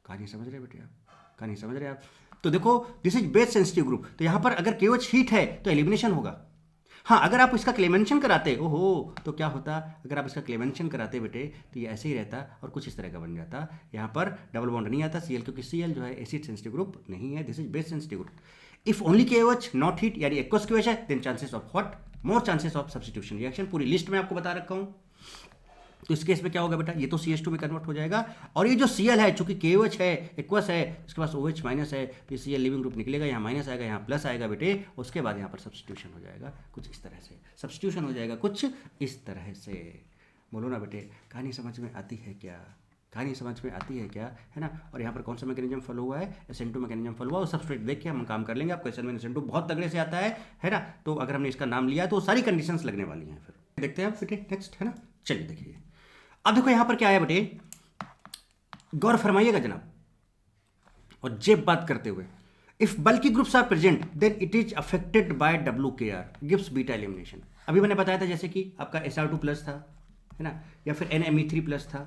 [SPEAKER 1] कहानी समझ रहे बेटे आप, कहानी समझ रहे आप। तो देखो this is base sensitive group, तो यहाँ पर अगर KOH हीट है तो एलिमिनेशन होगा, हाँ, अगर आप इसका क्लेमेंशन कराते ओहो तो क्या होता, अगर आप इसका क्लेमेंशन कराते बेटे तो ये ऐसे ही रहता और कुछ इस तरह का बन जाता। यहाँ पर डबल बॉन्ड नहीं आता Cl, क्योंकि Cl जो है एसिड सेंसिटिव ग्रुप नहीं है, this is base sensitive group. If only KOH not heat यानी एक्वस KOH है, then chances of what, more chances of substitution reaction. पूरी लिस्ट में आपको बता रखा हूँ। तो इस केस में क्या होगा बेटा, ये तो CH2 में कन्वर्ट हो जाएगा, और ये जो Cl है चूंकि KOH है, एक्वस है, इसके पास OH माइनस है, तो Cl लिविंग ग्रुप निकलेगा, यहाँ माइनस आएगा, यहाँ प्लस आएगा बेटे, उसके बाद यहाँ पर सब्स्टिट्यूशन हो जाएगा कुछ इस तरह से, सब्स्टिट्यूशन हो जाएगा कुछ इस तरह से। बोलो ना बेटे, कहानी समझ में आती है क्या, कहानी समझ में आती है क्या, है ना। और यहाँ पर कौन सा मैकेनिज्म फॉलो हुआ है, SN2 मैकेनिज्म फॉलो हुआ, और सबस्ट्रेट देख के हम काम कर लेंगे। आप क्वेश्चन में SN2 बहुत तगड़े से आता है ना। तो अगर हमने इसका नाम लिया तो सारी कंडीशंस लगने वाली हैं। फिर देखते हैं बेटे नेक्स्ट, है ना। चलिए देखिए, अब देखो यहां पर क्या है बेटे, गौर फरमाइएगा जनाब, और जेब बात करते हुए, if bulky groups are present then it is affected by WKR gives beta elimination. अभी मैंने बताया था जैसे कि आपका SR2 प्लस था, है ना, या फिर NMe3 प्लस था,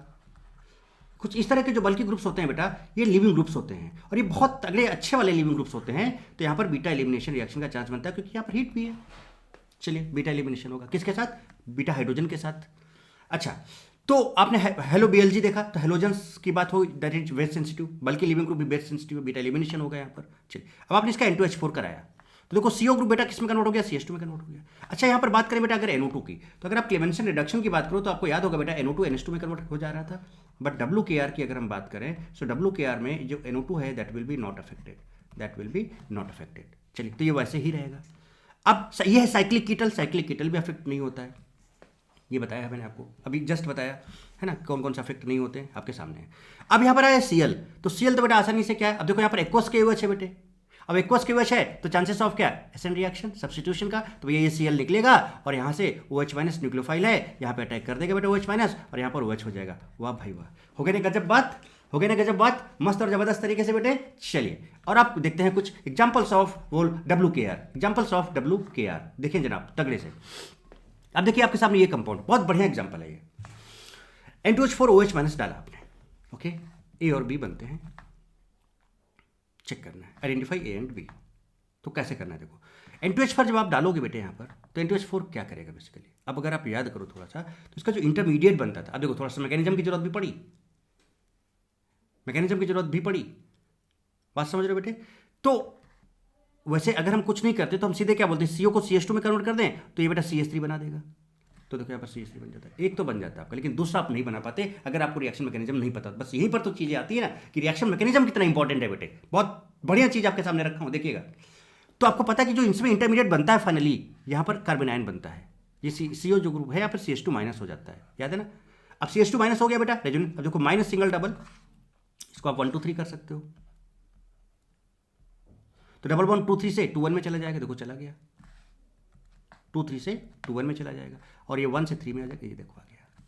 [SPEAKER 1] कुछ इस तरह के जो बल्कि ग्रुप्स होते हैं बेटा, ये लिविंग ग्रुप्स होते हैं, और ये बहुत तगड़े अच्छे वाले लिविंग ग्रुप्स होते हैं। तो यहां पर बीटा एलिमिनेशन रिएक्शन का चांस बनता है, क्योंकि यहां पर हीट भी है। चलिए, बीटा एलिमिनेशन होगा किसके साथ, बीटा हाइड्रोजन के साथ। अच्छा, तो आपने हेलो BLG देखा, तो हेलोजन्स की बात हो, दैट इज बेस सेंसिटिव, बल्कि लिविंग ग्रुप भी बेस सेंसिटिव, बीटा एलिमिनेशन होगा यहाँ पर। चलिए, अब आपने इसका N2H4 कराया, तो देखो CO ग्रुप बेटा किस में कन्वर्ट हो गया, CH2 में कन्वर्ट हो गया। अच्छा, यहाँ पर बात करें बेटा अगर NO2 की, तो अगर आप क्लेमेंशन रिडक्शन की बात करो तो आपको याद होगा बेटा NO2 NH2 में कन्वर्ट हो जा रहा था। बट WKR की अगर हम बात करें, सो WKR में जो NO2 है that will be not affected, that will be not affected. चलिए, तो ये वैसे ही रहेगा। अब ये है साइक्लिक कीटल, साइक्लिक कीटल भी अफेक्ट नहीं होता है, ये बताया मैंने आपको अभी जस्ट बताया, है ना, कौन कौन सा अफेक्ट नहीं होते हैं आपके सामने है। अब यहाँ पर आया Cl, तो Cl तो बेटा आसानी से क्या है, अब देखो यहाँ पर एक्वस KOH है बेटे, अब एक्वस KOH है तो चांसेस ऑफ क्या, SN रिएक्शन सब्स्टिट्यूशन का, तो ये Cl निकलेगा और यहाँ से OH माइनस न्यूक्लियोफाइल है, यहाँ पे अटैक कर देगा बेटा OH माइनस, और यहाँ पर OH हो जाएगा। वाह भाई वाह, हो गए ना गजब बात, हो गए ना गजब बात, मस्त और जबरदस्त तरीके से बेटे। चलिए, और आप देखते हैं कुछ एग्जाम्पल्स ऑफ वो WKR, एग्जाम्पल्स ऑफ WKR देखिए जनाब तगड़े से। अब देखिए आपके सामने ये कंपाउंड बहुत बढ़िया एग्जांपल है, ये N2H4 OH माइनस डाला आपने, ओके, A और B बनते हैं, चेक करना है, आइडेंटिफाई A एंड B। तो कैसे करना है, देखो N2H4 जब आप डालोगे बेटे यहाँ पर, तो N2H4 क्या करेगा बेसिकली, अब अगर आप याद करो थोड़ा सा, तो इसका जो इंटरमीडिएट बनता था, अब देखो थोड़ा सा मैकेनिज्म की जरूरत भी पड़ी, मैकेनिज्म की जरूरत भी पड़ी, बात समझ रहे हो बेटे। तो वैसे अगर हम कुछ नहीं करते तो हम सीधे क्या बोलते हैं, CO को CH2 में कन्वर्ट कर दें तो ये बेटा CH3 बना देगा, तो देखो यहाँ पर CH3 बन जाता है, एक तो बन जाता है आपका, लेकिन दूसरा आप नहीं बना पाते अगर आपको रिएक्शन मैकेनिज्म नहीं पता। बस यहीं पर तो चीजें आती है ना कि रिएक्शन मैकेनिज्म कितना इंपॉर्टेंट है बेटे, बहुत बढ़िया चीज आपके सामने रखा हूँ देखिएगा। तो आपको पता है कि जो इसमें इंटरमीडिएट बनता है फाइनली, यहाँ पर कार्बन आयन बनता है, ये CO जो ग्रुप है यहाँ पर CH2 माइनस हो जाता है, याद है ना। अब CH2 माइनस हो गया बेटा रेजोनेंस, अब देखो माइनस सिंगल डबल, इसको आप 1 2 3 कर सकते हो, तो डबल बॉन्ड 2 3 से 2 1 में चला जाएगा, देखो चला गया, 2 3 से 2 1 में चला जाएगा, और ये 1 से 3 में आ जाएगा, ये देखो आ गया,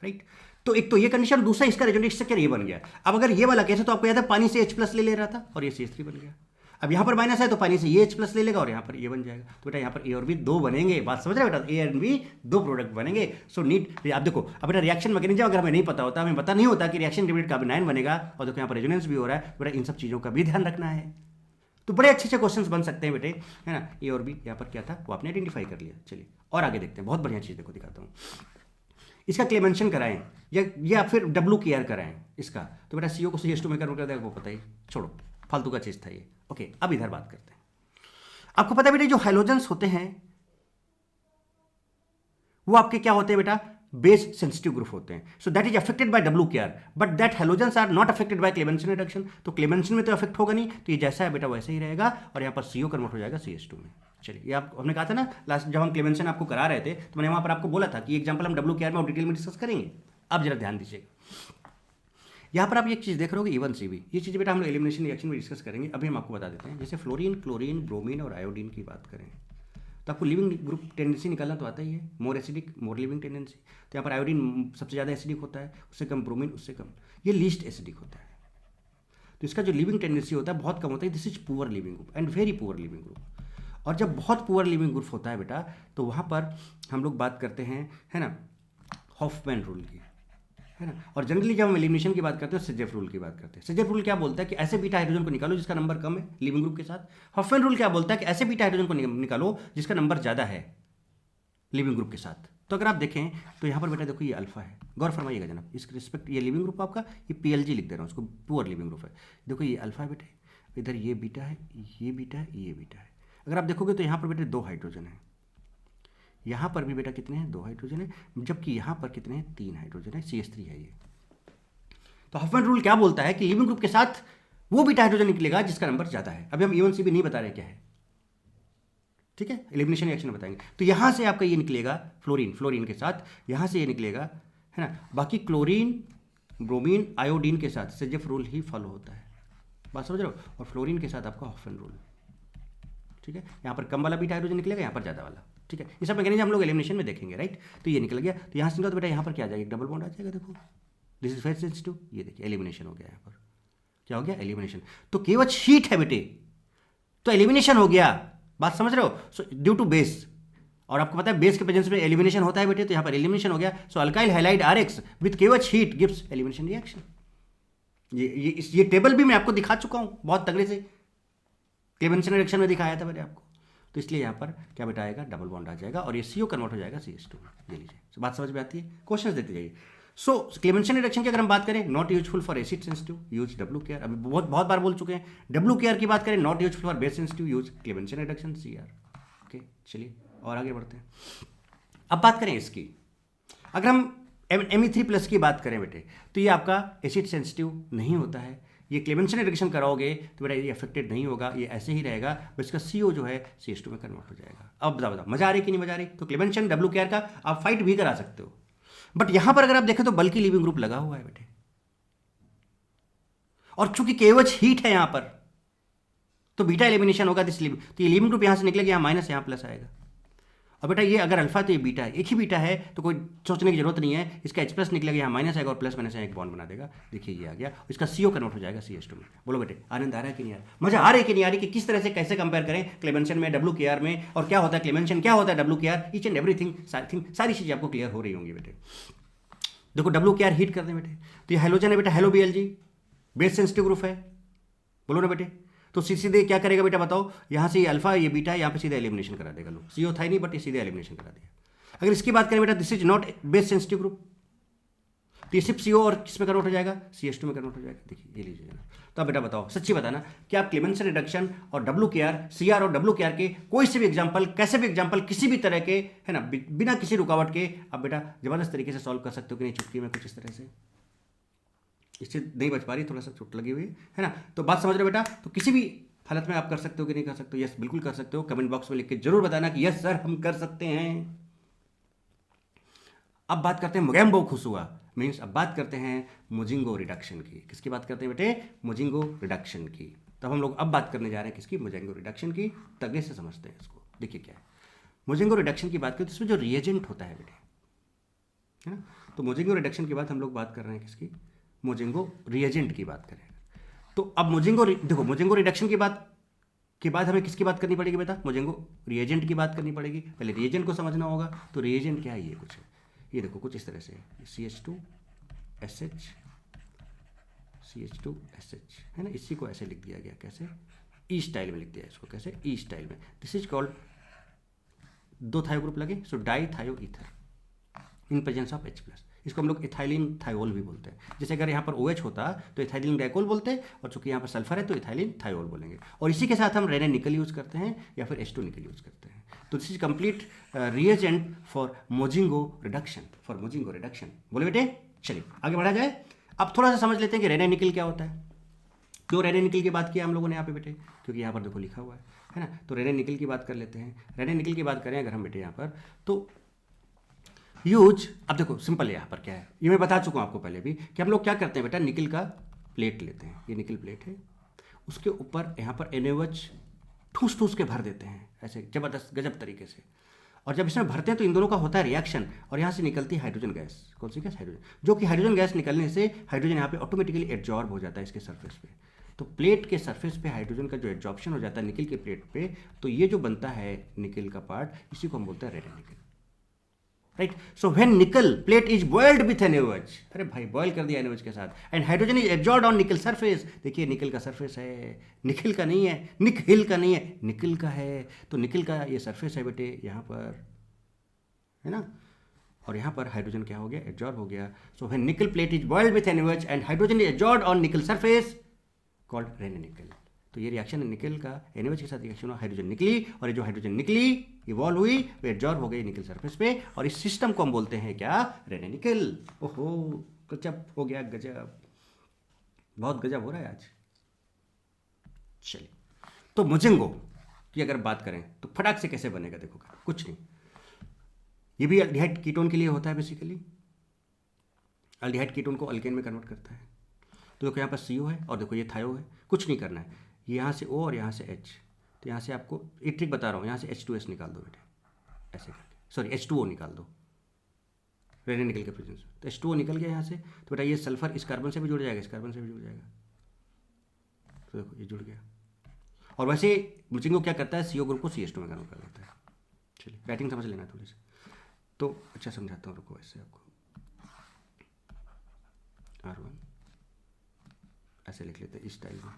[SPEAKER 1] राइट। तो एक तो ये कंडीशन, दूसरा इसका रेजोनेंस स्ट्रक्चर ये बन गया। अब अगर ये वाला कैसे, तो आपको याद है पानी से H प्लस ले रहा था और ये CH3 बन गया। अब यहाँ पर माइनस है तो पानी से ये H प्लस ले लेगा और यहाँ पर ये बन जाएगा, तो बेटा यहाँ पर A और B दो बनेंगे, बात समझ रहे बेटा, A और B दो प्रोडक्ट बनेंगे। सो नीट, आप देखो अब बेटा रिएक्शन मैकेनिज्म अगर हमें नहीं पता होता, हमें पता नहीं होता कि रिएक्शन इंटरमीडिएट कार्बन आयन बनेगा, और देखो यहाँ पर रेजोनेंस भी हो रहा है, बेटा इन सब चीज़ों का भी ध्यान रखना है। तो बड़े अच्छे क्वेश्चंस बन सकते हैं बेटे, है ना। A और B यहाँ पर क्या था वो आपने आइडेंटिफाई कर लिया। चलिए और आगे देखते हैं, बहुत बढ़िया चीज़ देखो दिखाता हूँ, इसका क्लेमेंशन कराएं या फिर WKR कराएं इसका, तो बेटा CO को CH2 में कन्वर्ट कर देगा, वो पता ही, छोड़ो फालतू का चीज़ था ये। ओके, अब इधर बात करते हैं। आपको पता है बेटे जो हाइड्रोजन्स होते हैं वो आपके क्या होते हैं बेटा, बेस सेंसिटिव ग्रुप होते हैं। So that is affected by WKR, but that halogens are not affected by Clemmensen reduction. तो क्लेमेंशन में तो अफेक्ट होगा नहीं, तो ये जैसा है बेटा वैसे ही रहेगा, और यहाँ पर CO कन्वर्ट हो जाएगा CH2 में। चलिए, ये आप हमने कहा था ना लास्ट जब हम क्लेमेंशन आपको करा रहे थे, तो मैंने वहाँ पर आपको बोला था कि एग्जाम्पल हम WKR में और डिटेल में डिस्कस करेंगे। अब जरा ध्यान दीजिएगा, यहाँ पर आप एक चीज़ देख रहे हो E1CB, ये चीज़ बेटा हम लोग एलिमिनेशन रिएक्शन में डिस्कस करेंगे। अभी हम आपको बता देते हैं, जैसे फ्लोरीन, क्लोरीन, ब्रोमीन और आयोडीन की बात करें तो आपको लिविंग ग्रुप टेंडेंसी निकालना तो आता ही है, मोर एसिडिक मोर लिविंग टेंडेंसी। तो यहाँ पर आयोडीन सबसे ज़्यादा एसिडिक होता है, उससे कम ब्रोमीन, उससे कम, ये लीस्ट एसिडिक होता है। तो इसका जो लिविंग टेंडेंसी होता है बहुत कम होता है। This is poor leaving group and very poor leaving group. और जब बहुत पुअर लिविंग ग्रुप होता है बेटा, तो वहाँ पर हम लोग बात करते हैं, है ना, हॉफमैन रूल की, है ना। और जनरली जब हम एलिमिनेशन की बात करते हैं सेजेफ रूल की बात करते हैं। सेजेफ रूल क्या बोलता है कि ऐसे बीटा हाइड्रोजन को निकालो जिसका नंबर कम है लिविंग ग्रुप के साथ। हॉफमैन रूल क्या बोलता है कि ऐसे बीटा हाइड्रोजन को निकालो जिसका नंबर ज़्यादा है लिविंग ग्रुप के साथ। तो अगर आप देखें तो यहाँ पर बेटा देखो ये अल्फा है, गौर फरमाइएगा जनाब इसके रिस्पेक्ट, ये लिविंग ग्रुप आपका, ये PLG लिख दे रहा हूँ उसको, पुअर लिविंग ग्रुप है। देखो ये अल्फा है बेटे, इधर ये बीटा है, ये बीटा है, ये बीटा है। अगर आप देखोगे तो यहाँ पर बेटे 2 हाइड्रोजन है, यहाँ पर भी बेटा कितने हैं 2 हाइड्रोजन है, जबकि यहाँ पर कितने हैं 3 हाइड्रोजन है, CH3 है ये। तो हॉफमैन रूल क्या बोलता है कि लिविंग ग्रुप के साथ वो बीटा हाइड्रोजन निकलेगा जिसका नंबर ज़्यादा है। अभी हम E1CB नहीं बता रहे क्या है, ठीक है, एलिमिनेशन रिएक्शन में बताएंगे। तो यहाँ से आपका ये निकलेगा फ्लोरीन के साथ, यहाँ से ये निकलेगा, है ना। बाकी क्लोरीन, ब्रोमीन, आयोडीन के साथ सेजेफ रूल ही फॉलो होता है, बात समझ रहे हो। और फ्लोरीन के साथ आपका हॉफमैन रूल, ठीक है। यहाँ पर कम वाला बीटा हाइड्रोजन निकलेगा, यहाँ पर ज़्यादा वाला, ठीक है। ये सब मैकेनिज्म हम लोग एलिमिनेशन में देखेंगे, राइट। तो ये निकल गया, तो यहाँ से निकला तो बेटा यहाँ पर क्या आ जाएगा, एक डबल बॉन्ड आ जाएगा। देखो दिस इज वेरी सेंसिटिव, ये देखिए एलिमिनेशन हो गया, यहाँ पर क्या हो गया, एलिमिनेशन। तो केवल शीट है बेटे, तो एलिमिनेशन हो गया, बात समझ रहे हो। सो ड्यू टू बेस, और आपको पता है बेस के प्रेजेंस में एलिमिनेशन होता है बेटे, तो यहाँ पर एलिमिनेशन हो गया। So alkyl halide RX with केवच हीट गिव्स एलिमिनेशन रिएक्शन। ये टेबल भी मैं आपको दिखा चुका हूँ बहुत तगड़े से, क्लेवेंसन रिएक्शन में दिखाया था मैंने आपको। तो इसलिए यहाँ पर क्या बेटा आएगा, डबल बॉन्ड आ जाएगा और ये CO कन्वर्ट हो जाएगा CH2। ये लीजिए, बात समझ में आती है, क्वेश्चन देते जाइए। सो क्लेवेंसन रिएक्शन की अगर हम बात करें, not useful for acid sensitive, use WKR। अभी बहुत बार बोल चुके हैं। WKR की बात करें, not useful for base sensitive, use Clemmensen reaction CR। Okay, चलिए और आगे बढ़ते हैं। अब बात करें इसकी, अगर हम Me3+ की बात करें बेटे, तो ये आपका एसिड सेंसिटिव नहीं होता है। ये क्लेवेंसन रिएक्शन कराओगे तो बेटा ये अफेक्टेड नहीं होगा, ये ऐसे ही रहेगा, बस इसका CO जो है CH2 में कन्वर्ट हो जाएगा। अब बताओ मजा आ रही कि नहीं मजा आ रही। तो क्लेवेंसन WKR का आप फाइट भी करा सकते हो, बट यहां पर अगर आप देखें तो बल्कि लिविंग ग्रुप लगा हुआ है बेटे, और चूंकि केवच हीट है यहां पर, तो बीटा एलिमिनेशन होगा। तो ये लिविंग ग्रुप यहां से निकलेगा, यहां माइनस, यहां प्लस आएगा। और बेटा ये अगर अल्फा तो ये बीटा है, एक ही बीटा है, तो कोई सोचने की जरूरत नहीं है। इसका H+ निकलेगा, यहाँ माइनस आएगा और प्लस माइनस एक बॉन्ड बना देगा। देखिए ये आ गया, इसका CO कन्वर्ट हो जाएगा CH2 में। बोलो बेटे आनंद आ रहा है कि नहीं आ रहा, मजा आ रही है कि नहीं आ रही, कि किस तरह से कैसे कंपेयर करें क्लेवेंसन में WKR में, और क्या होता है क्लेवेंसन, क्या होता है WKR, ईच एंड एवरीथिंग, सारी चीज़ें आपको क्लियर हो रही होंगी बेटे। देखो WKR हीट कर दें बेटे, तो ये हाइड्रोजन है बेटा, hello BLG, base sensitive group है, बोलो ना बेटे। तो सीधे क्या करेगा बेटा बताओ, यहाँ से ये अल्फा, ये बीटा, यहाँ पे सीधा एलिमिनेशन करा देगा। लो CO था ही नहीं, बट ये सीधे एलिमिनेशन करा दिया। अगर इसकी बात करें बेटा, this is not base sensitive group, तो ये सिर्फ CO और किस में कन्वर्ट हो जाएगा, CH2 में कन्वर्ट हो जाएगा। देखिए ये लीजिए ना। तो अब बेटा बताओ, सच्ची बताना कि आप क्लेवेंसन रिडक्शन और WKR, CR और WKR के कोई से भी एग्जांपल, कैसे भी एग्जांपल, किसी भी तरह के, है ना, बिना किसी रुकावट के आप बेटा जबरदस्त तरीके से सॉल्व कर सकते हो कि नहीं, चुटकी में कुछ इस तरह से। इससे नहीं बच पा रही, थोड़ा सा चोट लगी हुई है ना। तो बात समझ रहे हो बेटा, तो किसी भी हालत में आप कर सकते हो कि नहीं कर सकते हो। यस बिल्कुल कर सकते हो, कमेंट बॉक्स में लिख के जरूर बताना कि यस सर हम कर सकते हैं। अब बात करते हैं मोगेम्बो खुसुआ, मीन्स अब बात करते हैं मोजिंगो रिडक्शन की। किसकी बात करते हैं बेटे, मोजिंगो रिडक्शन की। तब हम लोग अब बात करने जा रहे हैं किसकी, मोजिंगो रिडक्शन की। तगड़े से समझते हैं इसको। देखिए क्या है मोजिंगो रिडक्शन की बात करें तो इसमें जो रिएजेंट होता है बेटे, है ना। तो मोजिंगो रिडक्शन के बाद हम लोग बात कर रहे हैं किसकी, मोजिंगो रिएजेंट की बात करें। तो अब देखो मोजिंगो रिडक्शन के बाद हमें किसकी बात करनी पड़ेगी बेटा, मोजिंगो रिएजेंट की बात करनी पड़ेगी। पहले रिएजेंट को समझना होगा। तो रिएजेंट क्या है, ये कुछ है, ये देखो कुछ इस तरह से CH2SH, CH2SH, है ना। इसी को ऐसे लिख दिया गया, कैसे, ई स्टाइल में लिख दिया इसको, कैसे, ई स्टाइल में। दिस इज कॉल्ड, 2 थायो ग्रुप लगे, सो डाई थायो ether in presence of H+। इसको हम लोग इथाइलिन थायोल भी बोलते हैं। जैसे अगर यहाँ पर OH होता तो इथाइलिन ग्लाइकोल बोलते हैं, और चूंकि यहाँ पर सल्फर है तो इथाइलिन थायोल बोलेंगे। और इसी के साथ हम रेने निकल यूज करते हैं या फिर H2 निकल यूज करते हैं। तो this is complete reagent for Mozingo reduction, बोले बेटे। चलिए आगे बढ़ा जाए। अब थोड़ा सा समझ लेते हैं कि रेने निकल क्या होता है। क्यों रेने निकल की बात किया हम लोगों ने यहाँ पे बेटे, क्योंकि यहाँ पर देखो लिखा हुआ है ना। तो रेने निकल की बात कर लेते हैं। रेने निकल की बात करें अगर हम बेटे यहाँ पर, तो यूज, अब देखो सिंपल यहाँ पर क्या है, ये मैं बता चुका हूँ आपको पहले भी कि हम लोग क्या करते हैं बेटा, निकल का प्लेट लेते हैं, ये निकल प्लेट है, उसके ऊपर यहाँ पर NaOH ठूस के भर देते हैं ऐसे जबरदस्त गजब तरीके से। और जब इसमें भरते हैं तो इन दोनों का होता है रिएक्शन, और यहाँ से निकलती है हाइड्रोजन गैस। कौन सी गैस, हाइड्रोजन। जो कि हाइड्रोजन गैस निकलने से हाइड्रोजन यहाँ पे ऑटोमेटिकली एब्जॉर्ब हो जाता है इसके सरफेस पे। तो प्लेट के सरफेस पे हाइड्रोजन का जो एब्जॉर्प्शन हो जाता है निकल के प्लेट पे, तो ये जो बनता है निकल का पार्ट, इसी को हम बोलते हैं रेने निकल। राइट. सो व्हेन निकल plate is boiled with NaOH, अरे भाई बॉयल कर दिया NaOH के साथ, and hydrogen is absorbed on निकल सरफेस. देखिए निकल का सरफेस है, निकल का नहीं है, निकल का नहीं है, निकल का है. तो निकल का ये सरफेस है बेटे यहाँ पर, है ना, और यहाँ पर हाइड्रोजन क्या हो गया, एब्जॉर्ब हो गया. सो व्हेन निकल plate is boiled with NaOH and hydrogen is absorbed on निकल सरफेस कॉल्ड रेन निकल. तो ये रिएक्शन है निकल का NaOH के साथ रिएक्शन हुआ, हाइड्रोजन निकली, और ये जो हाइड्रोजन निकली इवॉल्व हुई वो एब्जॉर्ब हो गई निकल सरफेस पे, और इस सिस्टम को हम बोलते हैं क्या, रेन निकल. ओहो गजब हो गया, गजब, बहुत गजब हो रहा है आज. चलिए, तो मोजिंगो की अगर बात करें तो फटाक से कैसे बनेगा, देखो कुछ नहीं, ये भी अल्डिहाइड कीटोन के लिए होता है बेसिकली. अल्डिहाइड कीटोन को अल्केन में कन्वर्ट करता है. तो देखो यहाँ पर CO है और देखो ये थायो है. कुछ नहीं करना है, यहाँ से O और यहाँ से H. तो यहाँ से आपको एक ट्रिक बता रहा हूँ, यहाँ से H2S निकाल दो बेटे, ऐसे करके, सॉरी H2O निकाल दो, रेने निकल के प्रेजेंस. तो H2O निकल गया यहाँ से. तो बेटा ये सल्फर इस कार्बन से भी जुड़ जाएगा, इस कार्बन से भी जुड़ जाएगा. तो देखो ये जुड़ गया. और वैसे मोजिंगो क्या करता है, CO ग्रुप को CH2 में कन्वर्ट कर देता है. चलिए राइटिंग समझ लेना थोड़ी सी. तो अच्छा समझाता हूँ, रुको ऐसे आपको R1 ऐसे लिख लेते हैं इस स्टाइल में.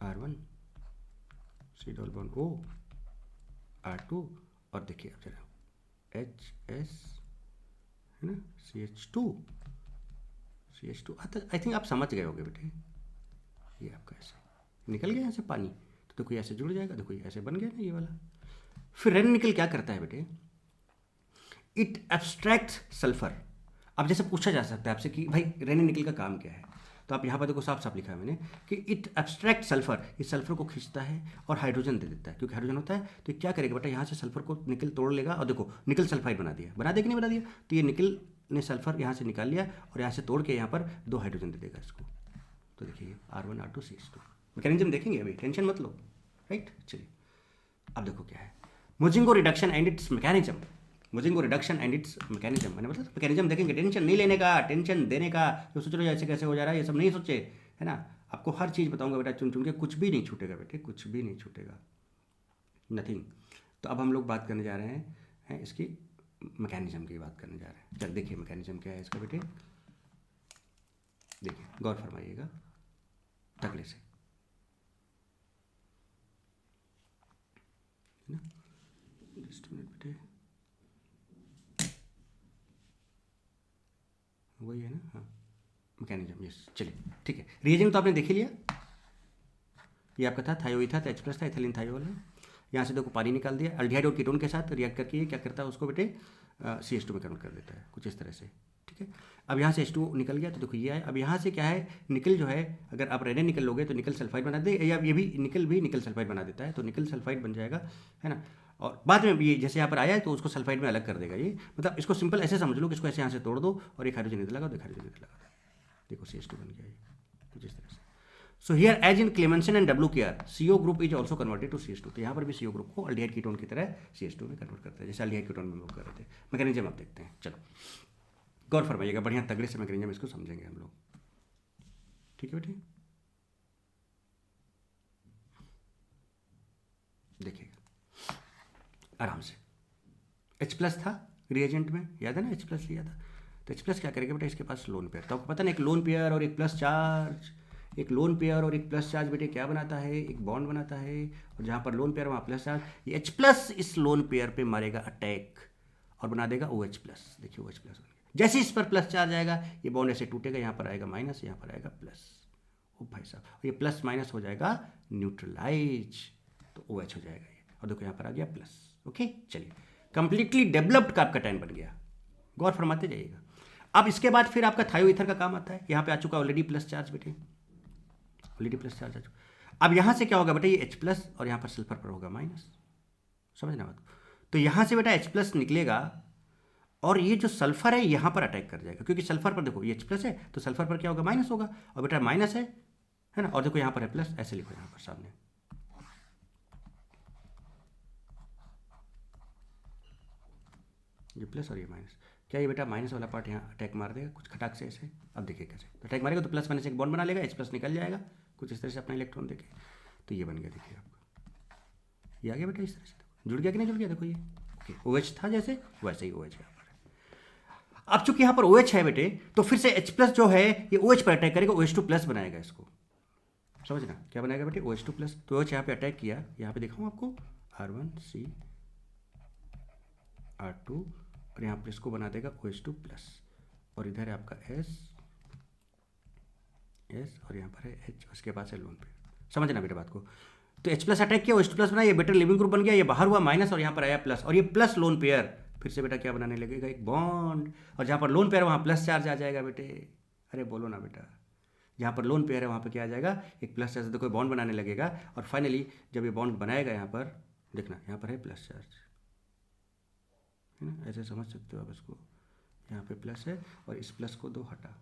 [SPEAKER 1] R1 C double bond O R2, और देखिए अब जरा HS है ना, CH2 आई थिंक आप समझ गए होगे बेटे. ये आपका ऐसे निकल गया यहाँ से पानी, तो देखो ऐसे जुड़ जाएगा, देखो ऐसे बन गया ना ये वाला. फिर रेन निकल क्या करता है बेटे, इट एब्स्ट्रैक्ट्स सल्फर. अब जैसे पूछा जा सकता है आपसे कि भाई रेन निकल का काम क्या है, तो आप यहाँ पर देखो साफ साफ लिखा है मैंने कि इट एब्स्ट्रैक्ट सल्फर, इस सल्फर को खींचता है और हाइड्रोजन दे देता है. क्योंकि हाइड्रोजन होता है तो ये क्या करेगा बेटा, यहाँ से सल्फर को निकल तोड़ लेगा, और देखो निकल सल्फाइड बना दिया, बना दिया कि नहीं बना दिया. तो ये निकल ने सल्फर यहाँ से निकाल लिया और यहाँ से तोड़ के यहाँ पर 2 हाइड्रोजन दे देगा इसको. तो देखिए R1 R2 CH2 मैकेनिज्म देखेंगे, अभी टेंशन मत लो, राइट. चलिए अब देखो क्या है, Mozingo reduction and its mechanism. Mozingo reduction and its mechanism, मैंने मतलब मैकेनिज्म देखेंगे, टेंशन नहीं लेने का, टेंशन देने का. जो सोच रहे हो ऐसे कैसे हो जा रहा है, ये सब नहीं सोचे, है ना. आपको हर चीज़ बताऊंगा बेटा चुन चुन के, कुछ भी नहीं छूटेगा बेटे, कुछ भी नहीं छूटेगा, नथिंग. तो अब हम लोग बात करने जा रहे हैं इसकी मैकेनिज्म की बात करने जा रहे हैं. चल देखिए मैकेनिज्म क्या है इसका बेटे, देखिए गौर फरमाइएगा तगड़े से, है ना. जस्ट मिनट बेटे, वही है ना, हाँ मैकेनिज्म, यस. चलिए ठीक है, रिएजेंट तो आपने देख ही लिया, ये आपका था थायोईथा, तो H+ था, इथिलीन थायोल है. यहाँ से देखो पानी निकाल दिया, अल्डिहाइड और कीटोन के साथ रिएक्ट करके ये क्या करता है उसको बेटे CH2 में कन्वर्ट कर देता है, कुछ इस तरह से. ठीक है, अब यहाँ से H2 निकल गया, तो देखो ये है. अब यहाँ से क्या है, निकल जो है, अगर आप रेने निकल लोगे तो निकल सल्फाइड बना दे, या ये भी निकल सल्फाइड बना देता है, तो निकल सल्फाइड बन जाएगा, है ना. और बाद में ये जैसे यहाँ पर आया है तो उसको सल्फाइड में अलग कर देगा ये. मतलब इसको सिंपल ऐसे समझ लो कि इसको ऐसे यहाँ से तोड़ दो और एक हाइड्रोजन इधर लगा दो, एक हाइड्रोजन इधर लगा दो, देखो CH2 बन गया ये, कुछ इस तरह से. So here as in Clemmensen and WKR, CO group is also converted to CH2. तो यहाँ पर भी CO ग्रुप को अल्डिहाइड कीटोन की तरह CH2 में कन्वर्ट करता है, जैसे अल्डिहाइड कीटोन में हम लोग कर रहे थे. मैकेनिज्म आप देखते हैं, चलो गौर फरमाइएगा, बढ़िया तगड़े से मैकेनिज्म इसको समझेंगे हम लोग. ठीक है बेटे, देखिएगा आराम से. H+ था रिएजेंट में, याद है ना, H+ लिया था. तो H+ क्या करेगा बेटा, इसके पास लोन पेयर, तो आपको पता ना, एक लोन पेयर और एक प्लस चार्ज, एक लोन पेयर और एक प्लस चार्ज बेटे क्या बनाता है, एक बॉन्ड बनाता है. और जहाँ पर लोन पेयर वहाँ प्लस चार्ज, ये H+ इस लोन पेयर पे मारेगा अटैक और बना देगा OH+. देखिए OH+ बन गया. जैसे इस पर प्लस चार्ज आएगा ये बॉन्ड ऐसे टूटेगा, यहाँ पर आएगा माइनस, यहाँ पर आएगा प्लस. ओ भाई साहब, ये प्लस माइनस हो जाएगा न्यूट्रलाइज, तो OH हो जाएगा ये. और देखो यहाँ पर आ गया प्लस. ओके चलिए, कंप्लीटली डेवलप्ड का आपका टाइम बन गया, गौर फरमाते जाइएगा. अब इसके बाद फिर आपका थायोईथर का काम आता है. यहाँ पे आ चुका ऑलरेडी प्लस चार्ज बेटे, ऑलरेडी प्लस चार्ज आ चुका. अब यहाँ से क्या होगा बेटा, ये H+ और यहाँ पर सल्फर पर होगा माइनस, समझना बात. तो यहाँ से बेटा H+ निकलेगा और ये जो सल्फर है यहाँ पर अटैक कर जाएगा, क्योंकि सल्फर पर देखो ये H+ है तो सल्फर पर क्या होगा, माइनस होगा. और बेटा माइनस है ना, और देखो यहाँ पर है प्लस, ऐसे लिखो यहाँ पर सामने. ये प्लस और ये माइनस, क्या ये बेटा माइनस वाला पार्ट यहाँ अटैक मार देगा कुछ खटाक से ऐसे. अब देखिए कैसे, तो अटैक मारेगा तो प्लस माइनस एक बॉन्ड बना लेगा, H+ निकल जाएगा कुछ इस तरह से अपना इलेक्ट्रॉन देके. तो ये बन गया, देखिए आपका ये आ गया बेटा इस तरह से, जुड़ गया कि नहीं जुड़ गया, देखो ये ओके, OH था जैसे वैसे ही OH यहाँ पर। अब चूंकि यहाँ पर OH है बेटे, तो फिर से H+ जो है ये OH पर अटैक करेगा, OH2+ बनाएगा इसको, समझना क्या बनाएगा बेटे, OH2+। तो OH यहाँ पे अटैक किया, यहाँ पे दिखाऊँ आपको R1C R2 और यहाँ पर इसको बना देगा OH2+, और इधर है आपका S और यहाँ पर है H, उसके पास है लोन पे, समझना बेटा बात को। तो H+ अटैक किया, OH2+ बना, ये बेटा लिविंग ग्रुप बन गया, ये बाहर हुआ माइनस और यहाँ पर आया प्लस, और ये प्लस लोन पेयर फिर से बेटा क्या बनाने लगेगा, एक बॉन्ड, और जहाँ पर लोन पेयर वहाँ प्लस चार्ज आ जाएगा बेटे, अरे बोलो ना बेटा, जहाँ पर लोन पेयर है वहाँ पर क्या आ जाएगा, एक प्लस चार्ज, देखो बॉन्ड बनाने लगेगा, और फाइनली जब ये बॉन्ड बनाएगा यहाँ पर देखना, यहाँ पर है प्लस चार्ज, है ना, ऐसे समझ सकते हो आप इसको, यहाँ पे प्लस है और इस प्लस को दो हटा,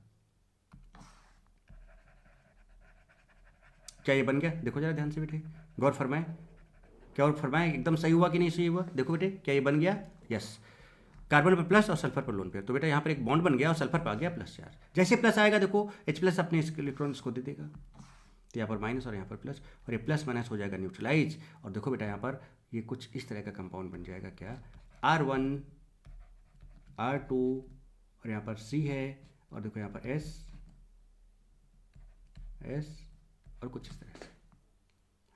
[SPEAKER 1] क्या ये बन गया, देखो जरा ध्यान से बेटे, गौर फरमाएं, क्या और फरमाएं, एकदम सही हुआ कि नहीं सही हुआ, देखो बेटे क्या ये बन गया, यस, कार्बन पर प्लस और सल्फर पर लोन पेयर, तो बेटा यहाँ पर एक बॉन्ड बन गया और सल्फर पर आ गया प्लस चार्ज, जैसे प्लस आएगा देखो H+ अपने इसके इलेक्ट्रॉन इसको दे देगा, तो यहाँ पर माइनस और यहाँ पर प्लस, और ये प्लस माइनस हो जाएगा न्यूट्रलाइज, और देखो बेटा यहाँ पर ये कुछ इस तरह का कंपाउंड बन जाएगा, क्या R1 R2 और यहाँ पर C है, और देखो यहाँ पर S और कुछ इस तरह से,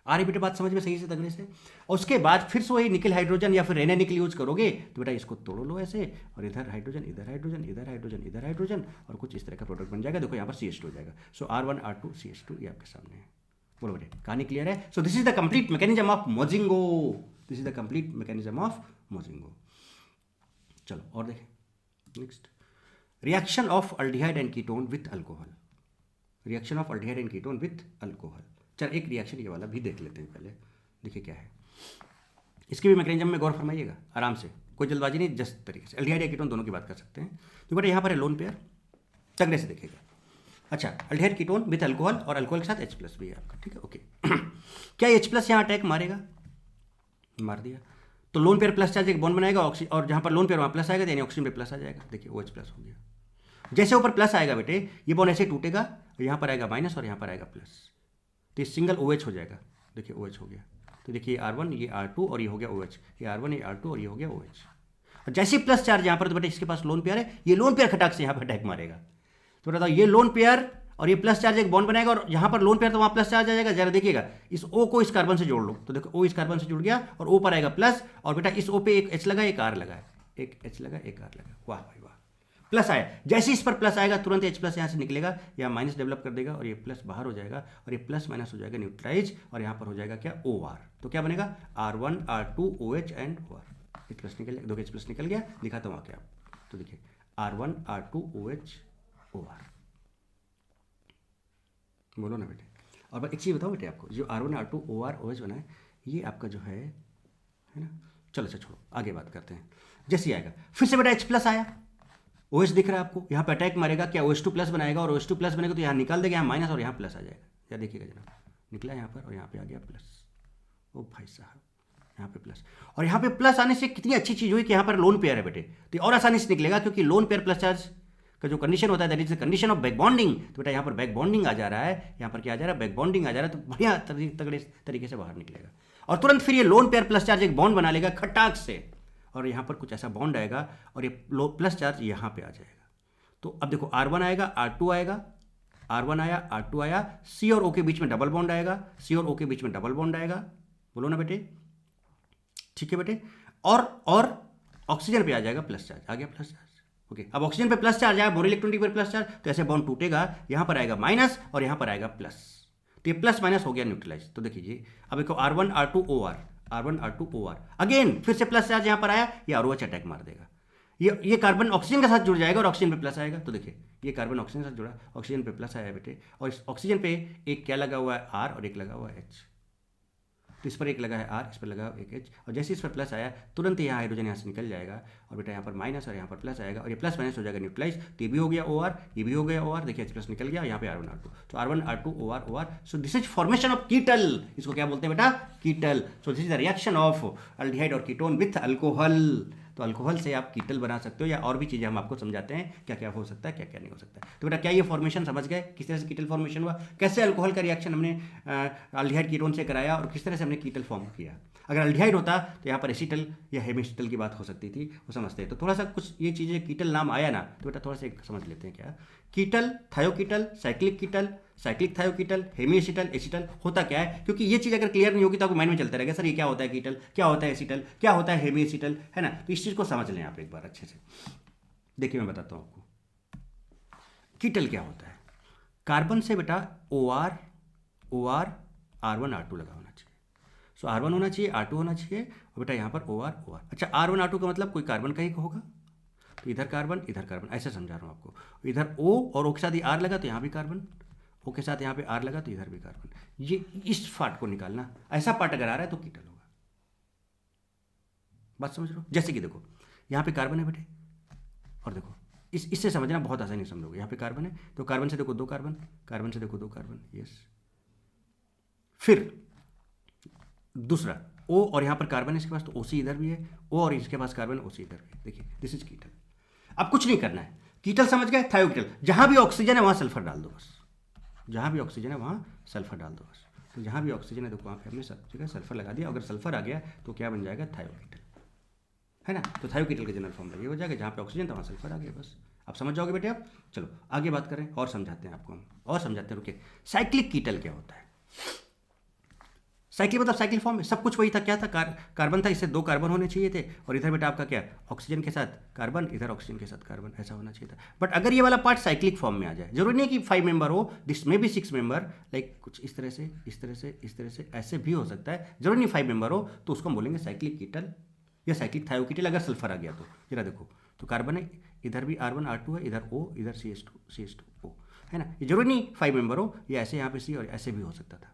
[SPEAKER 1] आ रही बेटा बात समझ में सही से तगड़े से। और उसके बाद फिर से वही निकल हाइड्रोजन या फिर रेना निकल यूज करोगे, तो बेटा इसको तोड़ लो ऐसे, और इधर हाइड्रोजन इधर हाइड्रोजन इधर हाइड्रोजन इधर हाइड्रोजन, और कुछ इस तरह का प्रोडक्ट बन जाएगा, देखो यहाँ पर CH2 हो जाएगा। सो R1 R2 CH2 ये आपके सामने है, बोलो बेटे कहानी क्लियर है। So this is the complete mechanism of Mozingo, this is the complete mechanism of Mozingo. चलो और देखें next, reaction of aldehyde and ketone with alcohol, reaction of aldehyde and ketone with alcohol. चल एक reaction ये वाला भी देख लेते हैं पहले, देखिए क्या है, इसके भी मैकेनिज्म में गौर फरमाइएगा आराम से, कोई जल्दबाजी नहीं, जस्ट तरीके से अल्डिहाइड या कीटोन दोनों की बात कर सकते हैं। तो बेटा यहाँ पर है लोन पेयर, तगड़े से देखिएगा। अच्छा, अल्डिहाइड कीटोन विथ अल्कोहल और अल्कोहल के साथ H+ भी है आपका, ठीक है ओके। क्या H+ यहाँ अटैक मारेगा, मार दिया, तो लोन पेयर प्लस चार्ज एक बॉन्ड बनाएगा, और जहाँ पर लोन पेयर वहाँ प्लस आएगा, यानी ऑक्सीजन पे प्लस आ जाएगा, देखिए OH+ हो गया। जैसे ऊपर प्लस आएगा बेटे, ये बॉन्ड ऐसे टूटेगा, यहाँ पर आएगा माइनस और यहाँ पर आएगा प्लस, तो ये सिंगल OH हो जाएगा, देखिए OH हो गया। तो देखिए R1 ये R2 और ये हो गया OH, ये R1 ये R2 और ये हो गया OH। और जैसे प्लस चार्ज यहाँ पर, तो बेटा इसके पास लोन पेयर है, ये लोन पेयर खटाक से यहाँ पर अटैक मारेगा, तो बताओ ये लोन पेयर और ये प्लस चार्ज एक बॉन्ड बनाएगा, और यहाँ पर लोन पेयर तो वहाँ प्लस चार्ज आ जाएगा। जरा देखिएगा, इस O को इस कार्बन से जोड़ लो, तो देखो O इस कार्बन से जुड़ गया और O पर आएगा प्लस, और बेटा इस O पे एक H लगा एक R लगा, एक H लगा एक R लगा, वाह भाई वाह, प्लस आया। जैसे इस पर प्लस आएगा तुरंत H+ यहाँ से निकलेगा, या माइनस डेवलप कर देगा, और ये प्लस बाहर हो जाएगा, और ये प्लस माइनस हो जाएगा न्यूट्रलाइज, और यहाँ पर हो जाएगा क्या OR, तो क्या बनेगा R1 R2 OH and OR, H+ निकल गया, दो H+ निकल गया, दिखाता हूँ क्या, तो देखिए R1 R2 OH OR, बोलो ना बेटे। और एक चीज़ बताओ बेटे आपको, जो R1 R2 OR OH बना है, ये आपका जो है ना, चलो अच्छा छोड़ो आगे बात करते हैं। जैसे आएगा फिर से बेटा H+ आया, OH दिख रहा है आपको, यहाँ पे अटैक मारेगा, क्या OH2+ बनाएगा, और OH2+ बनेगा तो यहाँ निकाल देगा, यहाँ माइनस और यहाँ प्लस आ जाएगा, या देखिएगा जनाब, निकला यहाँ पर और यहाँ पे आ गया प्लस, ओ भाई साहब यहाँ पे प्लस, और यहाँ पे प्लस आने से कितनी अच्छी चीज़ हुई कि यहाँ पर लोन पेयर है बेटे, तो और आसानी से निकलेगा, क्योंकि लोन पेयर प्लस चार्ज का जो कंडीशन होता है that is the condition of back bonding, तो बेटा यहाँ पर बैक बॉन्डिंग आ जा रहा है, यहाँ पर क्या आ जा रहा है, बैक बॉन्डिंग आ जा रहा है, तो बढ़िया तगड़े तरीके से बाहर निकलेगा, और तुरंत फिर ये लोन पेयर प्लस चार्ज एक बॉन्ड बना लेगा खटाक से, और यहाँ पर कुछ ऐसा बॉन्ड आएगा, और ये प्लस चार्ज यहाँ पे आ जाएगा। तो अब देखो R1 आएगा, R2 आएगा, R1 आया, R2 आया, C और O के बीच में डबल बॉन्ड आएगा, C और O के बीच में डबल बॉन्ड आएगा, बोलो ना बेटे, ठीक है बेटे। और ऑक्सीजन पे आ जाएगा प्लस चार्ज, आ गया प्लस चार्ज, ओके। अब ऑक्सीजन पे प्लस चार्ज आया, बोरो इलेक्ट्रॉनिक पर प्लस चार्ज, तो ऐसे बॉन्ड टूटेगा, यहाँ पर आएगा माइनस और यहाँ पर आएगा प्लस, तो ये प्लस माइनस हो गया न्यूट्रलाइज। तो देखिए अब देखो R1 R2 OR, R1 R2 OR, again फिर से प्लस चार्ज यहाँ पर आया, ये ROH अटैक मार देगा, ये कार्बन ऑक्सीजन के साथ जुड़ जाएगा और ऑक्सीजन पे प्लस आएगा, तो देखिए ये कार्बन ऑक्सीजन के साथ जुड़ा, ऑक्सीजन पे प्लस आया बेटे, और इस ऑक्सीजन पे एक क्या लगा हुआ है R और एक लगा हुआ है H, तो इस पर एक लगा है R, इस पर लगा एक H, और जैसे इस पर प्लस आया तुरंत यहाँ हाइड्रोजन यहाँ से निकल जाएगा, और बेटा यहाँ पर माइनस और यहाँ पर प्लस आएगा, और ये प्लस माइनस हो जाएगा न्यूट्रलाइज, तो ये भी हो गया OR, ये भी हो गया OR, देखिए H+ निकल गया, यहाँ पे R1 R2, तो R1 R2 OR OR, so this is formation of ketal, इसको क्या बोलते हैं बेटा, ketal. So this is the reaction of aldehyde और कीटोन विथ अल्कोहल, तो अल्कोहल से आप कीटल बना सकते हो, या और भी चीज़ें हम आपको समझाते हैं क्या क्या हो सकता है क्या क्या नहीं हो सकता है। तो बेटा क्या ये फॉर्मेशन समझ गए, किस तरह से कीटल फॉर्मेशन हुआ, कैसे अल्कोहल का रिएक्शन हमने अल्डिहाइड कीटोन से कराया, और किस तरह से हमने कीटल फॉर्म किया। अगर अल्डिहाइड होता तो यहाँ पर एसिटल या हेमिएसिटल की बात हो सकती थी, वो समझते हैं। तो थोड़ा सा कुछ ये चीज़ें, कीटल नाम आया ना तो बेटा थोड़ा सा समझ लेते हैं क्या। कीटल, thioketal, cyclic ketal, cyclic थायोकीटल, हेमिएसिटल, acetal होता क्या है, क्योंकि ये चीज़ अगर क्लियर नहीं होगी तो आपको माइंड में चलता रहेगा सर ये क्या होता है कीटल, क्या होता है एसिटल, क्या होता है हेमिएसिटल, है ना। तो इस चीज़ को समझ लें आप एक बार अच्छे से। देखिए मैं बताता हूँ आपको कीटल क्या होता है। कार्बन से बेटा OR R1 R2 लगा होना चाहिए। सो R1 होना चाहिए, R2 होना चाहिए, और बेटा यहाँ पर OR OR। अच्छा, R1 R2 का मतलब कोई कार्बन का ही होगा, तो इधर कार्बन, ऐसे समझा रहा हूँ आपको। इधर O और O के साथ R लगा तो यहाँ भी कार्बन, O के साथ यहाँ पे R लगा तो इधर भी कार्बन। ये इस पार्ट को निकालना, ऐसा पार्ट अगर आ रहा है तो कीटल होगा। बात समझ रहे हो। जैसे कि देखो यहाँ पे कार्बन है बेटे, और देखो इससे समझना बहुत आसानी से समझोगे। यहाँ पे कार्बन है तो कार्बन से देखो 2 कार्बन, कार्बन से देखो 2 कार्बन, यस। फिर दूसरा O और यहाँ पर कार्बन है इसके पास, तो OC इधर भी है, O और इसके पास कार्बन, OC इधर भी है। देखिए दिस इज कीटल। अब कुछ नहीं करना है, कीटल समझ गए। थायोकीटल, जहां भी ऑक्सीजन है वहां सल्फर डाल दो बस, जहां भी ऑक्सीजन है वहां सल्फर डाल दो बस। तो जहां भी ऑक्सीजन है देखो वहां पे हमने सब जगह सल्फर लगा दिया। अगर सल्फर आ गया तो क्या बन जाएगा, थायोकीटल, है ना। तो थायोकीटल का जनरल फॉर्म ये हो जाएगा, जहाँ पे ऑक्सीजन था वहाँ सल्फर आ गया, बस। आप समझ जाओगे बेटे आप। चलो आगे बात करें और समझाते हैं आपको हम, और समझाते हैं। रुके, साइक्लिक कीटल क्या होता है। साइक्लिक मतलब साइक्लिक फॉर्म में सब कुछ वही था, क्या था, कार्बन था, इससे 2 कार्बन होने चाहिए थे, और इधर बेटा आपका क्या, ऑक्सीजन के साथ कार्बन, इधर ऑक्सीजन के साथ कार्बन, ऐसा होना चाहिए था। बट अगर ये वाला पार्ट साइक्लिक फॉर्म में आ जाए, जरूरी नहीं कि 5 मेंबर हो, दिस में भी 6 मेंबर, लाइक कुछ इस तरह से, इस तरह से, इस तरह से, ऐसे भी हो सकता है। जरूरी नहीं 5 मेंबर हो, तो उसको हम बोलेंगे साइक्लिक कीटल या साइक्लिक थायोकीटल। अगर सल्फर आ गया तो जरा देखो, तो कार्बन है, इधर भी R1 R2 है, इधर O, इधर CH2O, है ना। ये जरूरी नहीं 5 मेंबर हो, ये ऐसे यहाँ पे C और ऐसे भी हो सकता था।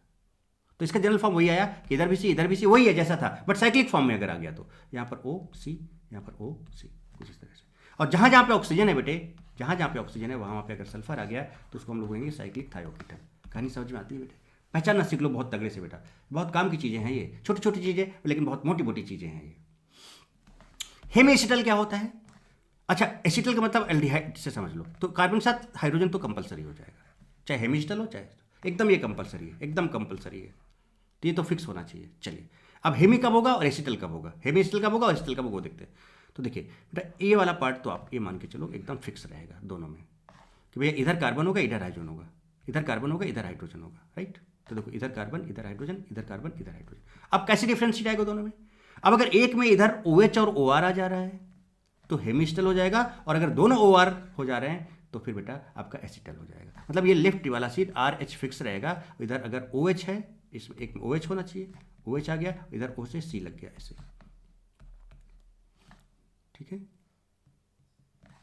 [SPEAKER 1] तो इसका जनरल फॉर्म वही आया कि इधर भी C इधर भी C, वही है जैसा था, बट साइक्लिक फॉर्म में अगर आ गया तो यहाँ पर OC, यहाँ पर OC, कुछ इस तरह से। और जहाँ जहाँ पे ऑक्सीजन है बेटे, जहाँ जहाँ पे ऑक्सीजन है वहाँ पे अगर सल्फर आ गया तो उसको हम लोग बोलेंगे साइक्लिक थायोकीटल। कहानी समझ में आती है बेटे, पहचानना सीख लो बहुत तगड़े से बेटा। बहुत काम की चीज़ें हैं ये, छोटी छोटी चीज़ें लेकिन बहुत मोटी मोटी चीज़ें हैं ये। हेमिएसिटल क्या होता है। अच्छा, एसिटल का मतलब एल्डिहाइड से समझ लो, तो कार्बन के साथ हाइड्रोजन तो कंपलसरी हो जाएगा, चाहे हेमिएसिटल हो चाहे एकदम, ये कंपलसरी है, एकदम कंपलसरी है, तो ये तो फिक्स होना चाहिए। चलिए अब हेमी कब होगा और एसिटल कब होगा, हेमिएसिटल कब होगा और एसिटल कब होगा देखते हैं। तो देखिए बेटा ये वाला पार्ट तो आप ये मान के चलो एकदम फिक्स रहेगा दोनों में, कि भैया इधर कार्बन होगा इधर हाइड्रोजन होगा, इधर कार्बन होगा इधर हाइड्रोजन होगा, राइट। तो देखो इधर कार्बन इधर हाइड्रोजन, इधर कार्बन इधर हाइड्रोजन। अब कैसे डिफरेंशिएट आएगा दोनों में। अब अगर एक में इधर OH और OR आ जा रहा है तो हेमिएसिटल हो जाएगा, और अगर दोनों OR हो जा रहे हैं तो फिर बेटा आपका एसिटल हो जाएगा। मतलब ये लेफ्ट वाला सीट RH फिक्स रहेगा, इधर अगर OH है, इसमें एक में OH होना चाहिए, OH आ गया, इधर O से C लग गया ऐसे, ठीक है।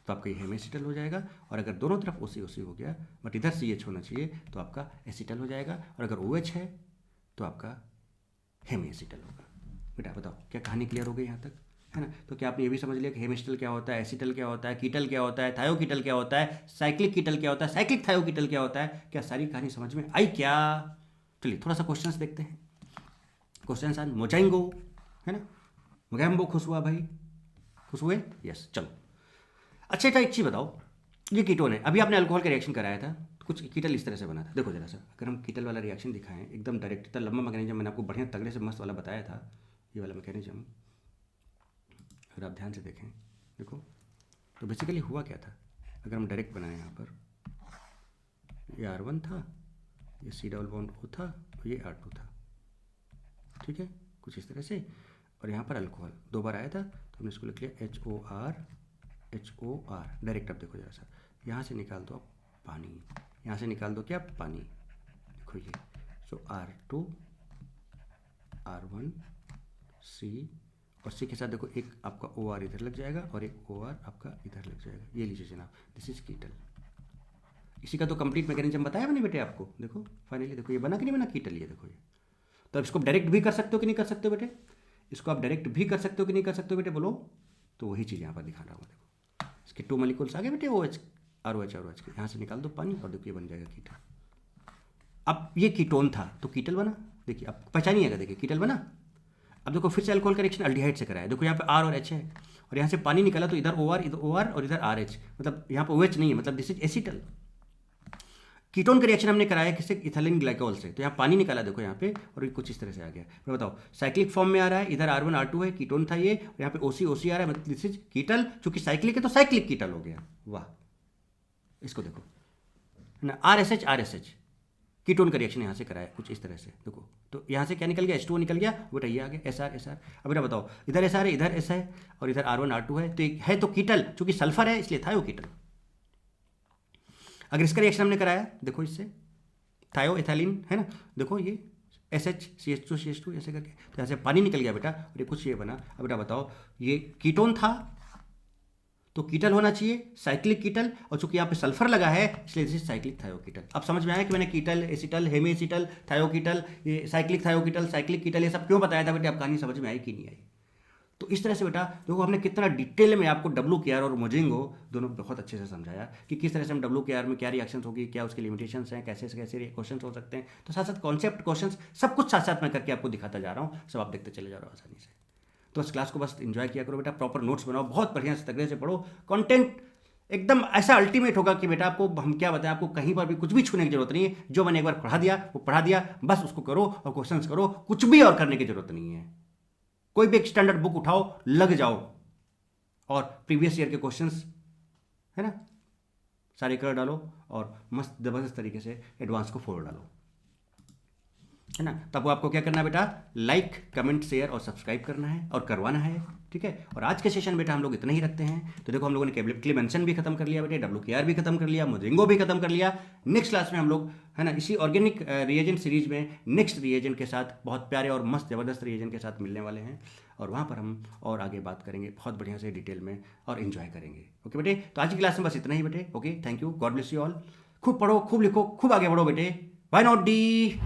[SPEAKER 1] तो आपका ये हेमिएसिटल हो जाएगा, और अगर दोनों तरफ OC हो गया बट इधर CH होना चाहिए तो आपका एसिटल हो जाएगा, और अगर OH है तो आपका हेमिएसिटल होगा। बेटा बताओ क्या कहानी क्लियर हो गई यहाँ तक, है ना। तो क्या आपने ये भी समझ लिया कि हेमिएसिटल क्या होता है, एसिटल क्या होता है, कीटल क्या होता है, थायोकीटल क्या होता है, साइक्लिक कीटल क्या होता है, साइक्लिक थायोकीटल क्या होता है। क्या सारी कहानी समझ में आई क्या। चलिए थोड़ा सा क्वेश्चंस देखते हैं। क्वेश्चंस आन मोजाइंगो, है ना, मोगैम्बो खुश हुआ भाई, खुश हुए, यस। चलो अच्छा एक चीज़ बताओ, ये कीटोन है, अभी आपने अल्कोहल का रिएक्शन कराया था, तो कुछ कीटल इस तरह से बना था। देखो जरा सा, अगर हम कीटल वाला रिएक्शन दिखाएं एकदम डायरेक्ट, इतना लंबा मैकेनिज्म मैंने आपको बढ़िया तगड़े से मस्त वाला बताया था, ये वाला मैकेनिज्म अगर आप ध्यान से देखें, देखो तो बेसिकली हुआ क्या था। अगर हम डायरेक्ट बनाएं यहाँ पर, ये R1 था, ये C डबल बॉन्ड O था, और ये R2 था, ठीक है, कुछ इस तरह से। और यहाँ पर अल्कोहल 2 बार आया था, तो हमने इसको लिख लिया HOR। डायरेक्ट अब देखो जरा सा, यहाँ से निकाल दो आप पानी, यहाँ से निकाल दो क्या पानी, देखो ये। सो R2 R1 C, और C के साथ देखो एक आपका OR इधर लग जाएगा और एक OR आपका इधर लग जाएगा। ये लीजिए जनाब, दिस इज कीटल। इसी का तो कंप्लीट मैकेनिज्म बताया मैंने बेटे आपको। देखो फाइनली देखो ये बना कि नहीं बना कीटल, ये देखो ये। तो अब इसको डायरेक्ट भी कर सकते हो कि नहीं कर सकते हो बेटे, इसको आप डायरेक्ट भी कर सकते हो कि नहीं कर सकते हो बेटे, बोलो। तो वही चीज़ यहाँ पर दिखा रहा हूँ, देखो इसके 2 मॉलिक्यूल्स आ गए बेटे, OH ROH ROH के, यहाँ से निकाल दो पानी और देखो ये बन जाएगा कीटल। अब ये कीटोन था तो कीटल बना, देखिए अब पहचानिएगा, देखिए कीटल बना। अब देखो फिर से अल्कोहल का रिएक्शन अल्डिहाइड से कराया, देखो यहाँ पे R और H है, और यहाँ से पानी निकला तो इधर OR इधर OR और इधर RH, मतलब यहाँ पर OH नहीं है, मतलब दिस इज एसिटल। कीटोन का रिएक्शन हमने कराया किससे, इथाइलिन ग्लाइकोल से, तो यहाँ पानी निकाला देखो यहाँ पे, और ये कुछ इस तरह से आ गया। फिर बताओ साइक्लिक फॉर्म में आ रहा है, इधर R1 R2 है, कीटोन था ये, और यहाँ पे OC आ रहा है, मतलब दिस इज कीटल, चूंकि साइक्लिक है तो साइक्लिक कीटल हो गया। वाह, इसको देखो ना, RSH कीटोन का रिएक्शन यहाँ से कराया कुछ इस तरह से, देखो तो यहाँ से क्या निकल गया, H2O निकल गया, बेटा ये आ गया SR। अब बेटा बताओ इधर SR है, इधर S है, और इधर R1 R2 है, तो एक है तो कीटल, चूंकि सल्फर है इसलिए थायो कीटल। अगर इसका रिएक्शन हमने कराया देखो इससे, थायो एथाइलिन है ना, देखो ये SH CH2 ऐसे करके, तो यहाँ से पानी निकल गया बेटा, और ये कुछ ये बना। अब बेटा बताओ ये कीटोन था तो कीटल होना चाहिए, साइक्लिक कीटल, और चूंकि यहाँ पे सल्फर लगा है इसलिए दिस इज साइक्लिक थायोकीटल। अब समझ में आया कि मैंने कीटल, एसिटल, हेमी एसिटल, थायोकीटल, ये साइक्लिक थायोकीटल, साइक्लिक कीटल, ये सब क्यों बताया था बेटा, अब कहानी समझ में आई कि नहीं आई। तो इस तरह से बेटा देखो हमने कितना डिटेल में आपको WKR और मोजिंगो दोनों बहुत अच्छे से समझाया कि किस तरह से हम WKR में क्या रिएक्शंस होगी, क्या उसके लिमिटेशंस हैं, कैसे कैसे क्वेश्चंस हो सकते हैं। तो साथ साथ कॉन्सेप्ट क्वेश्चंस सब कुछ साथ साथ मैं करके आपको दिखाता जा रहा हूँ, सब आप देखते चले जा रहे हो आसानी से। तो इस क्लास को बस एंजॉय किया करो बेटा, प्रॉपर नोट्स बनाओ, बहुत बढ़िया से तगड़े से पढ़ो, कंटेंट एकदम ऐसा अल्टीमेट होगा कि बेटा आपको हम क्या बताएं, आपको कहीं पर भी कुछ भी छूने की जरूरत नहीं है। जो मैंने एक बार पढ़ा दिया वो पढ़ा दिया, बस उसको करो और क्वेश्चंस करो, कुछ भी और करने की जरूरत नहीं है। कोई भी एक स्टैंडर्ड बुक उठाओ, लग जाओ और प्रीवियस ईयर के क्वेश्चंस है ना सारे कर डालो, और मस्त जबरदस्त तरीके से एडवांस को फोड़ डालो, है ना। तब आपको क्या करना है बेटा, लाइक कमेंट शेयर और सब्सक्राइब करना है और करवाना है, ठीक है। और आज के सेशन बेटा हम लोग इतना ही रखते हैं। तो देखो हम लोगों ने क्लेमेंसन भी खत्म कर लिया बेटे, WKR भी खत्म कर लिया, मोजिंगो भी खत्म कर लिया। नेक्स्ट क्लास में हम लोग है ना इसी ऑर्गेनिक रिएजेंट सीरीज में नेक्स्ट रिएजेंट के साथ, बहुत प्यारे और मस्त जबरदस्त रिएजेंट के साथ मिलने वाले हैं, और वहाँ पर हम और आगे बात करेंगे बहुत बढ़िया से डिटेल में और इन्जॉय करेंगे। ओके बेटे, तो आज की क्लास में बस इतना ही बेटे। Okay, thank you, God bless you all. खूब पढ़ो, खूब लिखो, खूब आगे बढ़ो बेटे। Why not D.